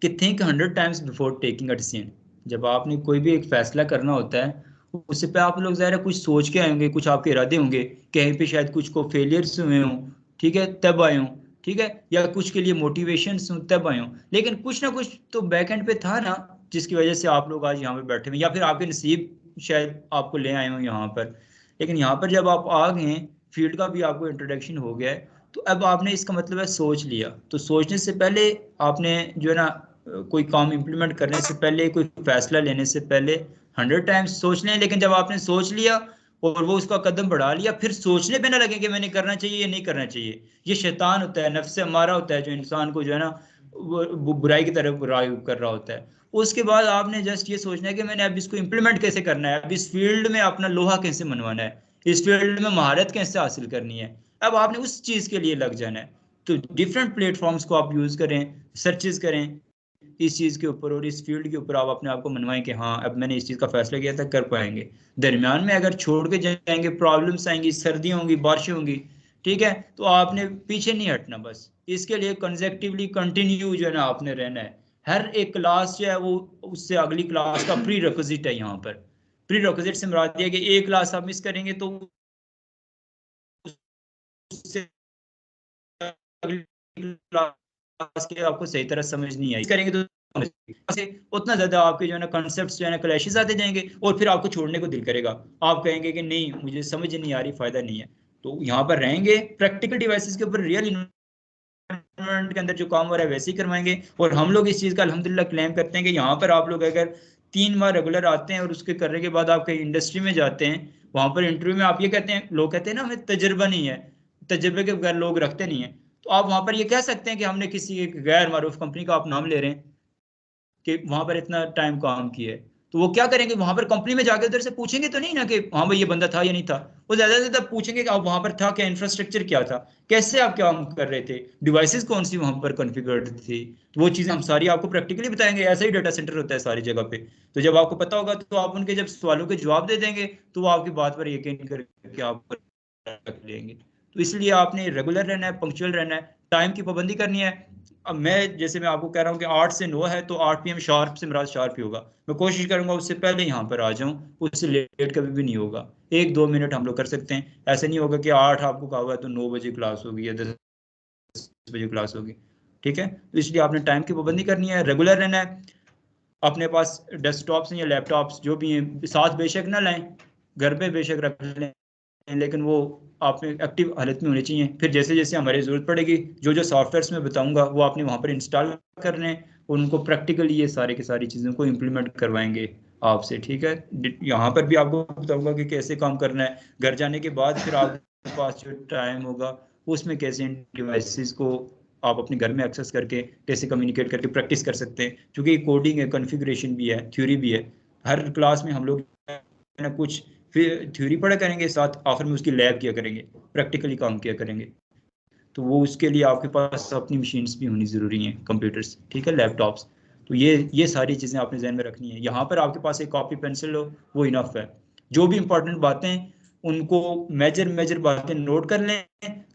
कि think 100 times before taking a decision. जब आपने कोई भी एक फैसला करना होता है उससे पहले आप लोग ज़ाहिर है कुछ सोच के आए होंगे, कुछ आपके इरादे होंगे, कहीं पे शायद कुछ को फेलियर्स हुए हों, ठीक है, तब आए हों, ठीक है, या कुछ के लिए मोटिवेशन हों तब आए हों, लेकिन कुछ ना कुछ तो बैक एंड पे था ना जिसकी वजह से आप लोग आज यहाँ पे बैठे हुए, या फिर आपके नसीब शायद आपको ले आए हों यहाँ पर। लेकिन यहाँ पर जब आप आ गए हैं, फील्ड का भी आपको इंट्रोडक्शन हो गया है, तो अब आपने इसका मतलब है सोच लिया। तो सोचने से पहले आपने जो है ना कोई काम इंप्लीमेंट करने से पहले, कोई फैसला लेने से पहले 100 टाइम्स सोच लें। लेकिन जब आपने सोच लिया और वो उसका कदम बढ़ा लिया, फिर सोचने पे ना लगे कि मैंने करना चाहिए या नहीं करना चाहिए। ये शैतान होता है, नफ्स हमारा होता है जो इंसान को जो है ना वो बुराई की तरफ राग़िब कर रहा होता है। उसके बाद आपने जस्ट ये सोचना है कि मैंने अब इसको इंप्लीमेंट कैसे करना है, अब इस फील्ड में अपना लोहा कैसे मनवाना है, इस फील्ड में महारत कैसे हासिल करनी है, अब आपने उस चीज के लिए लग जाना है। तो डिफरेंट प्लेटफॉर्म्स को आप यूज करें, सर्चेस करें इस चीज के ऊपर और इस फील्ड के ऊपर, आप अपने आप को मनवाएं कि हाँ अब मैंने इस चीज का फैसला किया था, कर पाएंगे। दरमियान में अगर छोड़ के जाएंगे, प्रॉब्लम्स आएंगी, सर्दियां होंगी, बारिशें होंगी, ठीक है, तो आपने पीछे नहीं हटना। बस इसके लिए कंसेक्टिवली कंटिन्यू जो है ना आपने रहना है। हर एक क्लास जो है वो उससे अगली क्लास का प्री रिक्विजिट है। यहाँ पर प्री रिक्विजिट से मुराद दिया कि एक क्लास आप मिस करेंगे तो उससे अगली क्लास के आपको सही तरह समझ नहीं आई, करेंगे तो उतना ज्यादा आपके जो है ना कॉन्सेप्ट्स जो है ना क्लैशेस आते जाएंगे और फिर आपको छोड़ने को दिल करेगा, आप कहेंगे कि नहीं मुझे समझ नहीं आ रही, फायदा नहीं है। तो यहाँ पर रहेंगे प्रैक्टिकल डिवाइसेस के ऊपर, रियल एनवायरनमेंट के अंदर जो काम हो रहा है वैसे ही करवाएंगे। और हम लोग इस चीज़ का अल्हम्दुलिल्लाह क्लेम करते हैं कि यहाँ पर आप लोग अगर 3 बार रेगुलर आते हैं और उसके करने के बाद आप कहीं इंडस्ट्री में जाते हैं, वहाँ पर इंटरव्यू में आप ये कहते हैं, लोग कहते हैं ना हमें तजर्बा नहीं है, तजर्बे के बगैर लोग रखते नहीं है, तो आप वहाँ पर ये कह सकते हैं कि हमने किसी एक गैर मारूफ कंपनी का आप नाम ले रहे हैं कि वहां पर इतना टाइम काम किया है, तो वो क्या करेंगे, वहां पर कंपनी में जाके उधर से पूछेंगे तो नहीं ना कि हाँ भाई ये बंदा था या नहीं था। वो ज्यादा से ज्यादा पूछेंगे कि आप वहां पर था क्या, इंफ्रास्ट्रक्चर क्या था, कैसे आप काम कर रहे थे, डिवाइसेस कौन सी वहां पर कॉन्फ़िगर्ड थी, तो वो चीजें हम सारी आपको प्रैक्टिकली बताएंगे। ऐसा ही डाटा सेंटर होता है सारी जगह पे, तो जब आपको पता होगा तो आप उनके जब सवालों के जवाब दे देंगे तो वो आपकी बात पर यकीन करके आप रख लेंगे। तो इसलिए आपने रेगुलर रहना है, पंक्चुअल रहना है, टाइम की पाबंदी करनी है। अब मैं जैसे मैं आपको कह रहा हूँ कि 8 से 9 है तो 8 PM शार्प से मेरा शार्प ही होगा, मैं कोशिश करूंगा उससे पहले यहाँ पर आ जाऊं, उससे लेट कभी भी नहीं होगा। 1-2 मिनट हम लोग कर सकते हैं, ऐसे नहीं होगा कि 8 आपको कहा हुआ है तो 9 बजे क्लास होगी या 10 बजे क्लास होगी। ठीक है, तो इसलिए आपने टाइम की पाबंदी करनी है, रेगुलर रहना है। अपने पास डेस्कटॉप्स या लैपटॉप्स जो भी हैं साथ बेशक ना लाएं, घर पे बेशक रख लें, लेकिन वो आप में एक्टिव हालत में होनी चाहिए। फिर जैसे जैसे हमारी ज़रूरत पड़ेगी, जो जो सॉफ्टवेयर्स मैं बताऊंगा वो आपने वहाँ पर इंस्टॉल करने हैं, उनको प्रैक्टिकली ये सारे की सारी चीज़ों को इम्प्लीमेंट करवाएंगे आपसे। ठीक है, यहाँ पर भी आपको बताऊंगा कि कैसे काम करना है। घर जाने के बाद फिर आपके पास जो टाइम होगा उसमें कैसे इन डिवाइसेस को आप अपने घर में एक्सेस करके कैसे कम्युनिकेट करके प्रैक्टिस कर सकते हैं, क्योंकि कोडिंग है, कॉन्फ़िगरेशन भी है, थ्योरी भी है। हर क्लास में हम लोग ना कुछ फिर थ्योरी पढ़ा करेंगे, साथ आखिर में उसकी लैब किया करेंगे, प्रैक्टिकली काम किया करेंगे। तो वो उसके लिए आपके पास अपनी मशीन्स भी होनी ज़रूरी हैं, कंप्यूटर्स, ठीक है, लैपटॉप्स। तो ये सारी चीज़ें आपने जहन में रखनी है। यहाँ पर आपके पास एक कॉपी पेंसिल हो वो इनफ है। जो भी इंपॉर्टेंट बातें उनको मेजर बातें नोट कर लें,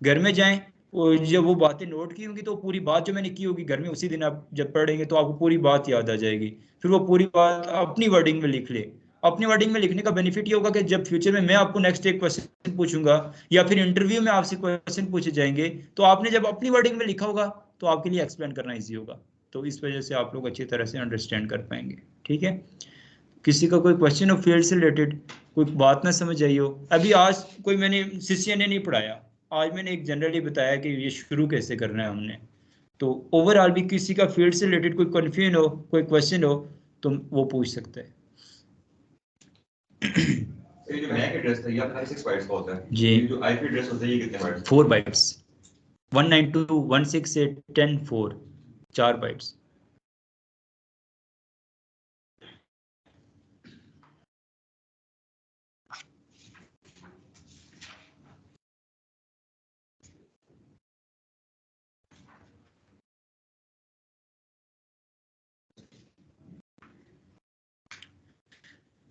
घर में जाएं और जब वो बातें नोट की होंगी तो पूरी बात जो मैंने की होगी घर में उसी दिन आप जब पढ़ेंगे तो आपको पूरी बात याद आ जाएगी। फिर वो पूरी बात अपनी वर्डिंग में लिख ले। अपनी वर्डिंग में लिखने का बेनिफिट ये होगा कि जब फ्यूचर में मैं आपको नेक्स्ट एक क्वेश्चन पूछूंगा या फिर इंटरव्यू में आपसे क्वेश्चन पूछे जाएंगे, तो आपने जब अपनी वर्डिंग में लिखा होगा तो आपके लिए एक्सप्लेन करना इजी होगा। तो इस वजह से आप लोग अच्छी तरह से अंडरस्टैंड कर पाएंगे। ठीक है, किसी का कोई क्वेश्चन हो फील्ड से रिलेटेड, कोई बात ना समझ आई हो। अभी आज कोई मैंने सीसीए ने नहीं पढ़ाया, आज मैंने एक जनरली बताया कि ये शुरू कैसे करना है हमने। तो ओवरऑल भी किसी का फील्ड से रिलेटेड कोई कन्फ्यूजन हो, कोई क्वेश्चन हो तो वो पूछ सकते हैं। ये जो मैक एड्रेस था ये 36 बाइट्स का होता है जी, ये जो आईपी एड्रेस होता है ये कितने बाइट्स? 4 bytes, 192.168.10.4, 4 bytes.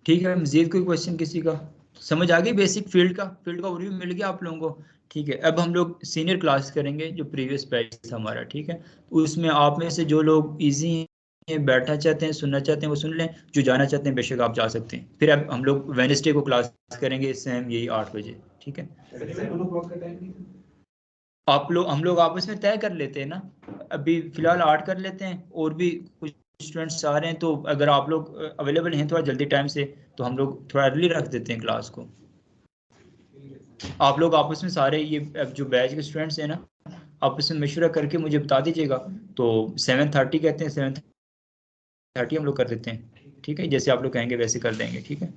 ठीक है, मजीद कोई क्वेश्चन किसी का? समझ आ गई बेसिक फील्ड का ओवरव्यू मिल गया आप लोगों को। ठीक है, अब हम लोग सीनियर क्लास करेंगे जो प्रीवियस बैच था हमारा। ठीक है, उसमें आप में से जो लोग इजी हैं, बैठना चाहते हैं, सुनना चाहते हैं वो सुन लें, जो जाना चाहते हैं बेशक आप जा सकते हैं। फिर अब हम लोग वेडनेसडे को क्लास करेंगे सेम यही 8 बजे। ठीक है, आप लोग हम लोग आपस में तय कर लेते हैं ना, अभी फिलहाल 8 कर लेते हैं, और भी कुछ स्टूडेंट्स आ रहे हैं तो अगर आप लोग अवेलेबल हैं थोड़ा जल्दी टाइम से तो हम लोग थोड़ा अर्ली रख देते हैं क्लास को। आप लोग आपस में सारे ये जो बैच के स्टूडेंट्स हैं ना आपस में मशवरा करके मुझे बता दीजिएगा। तो 7:30 कहते हैं, 7:30 हम लोग कर देते हैं। ठीक है, जैसे आप लोग कहेंगे वैसे कर देंगे। ठीक है।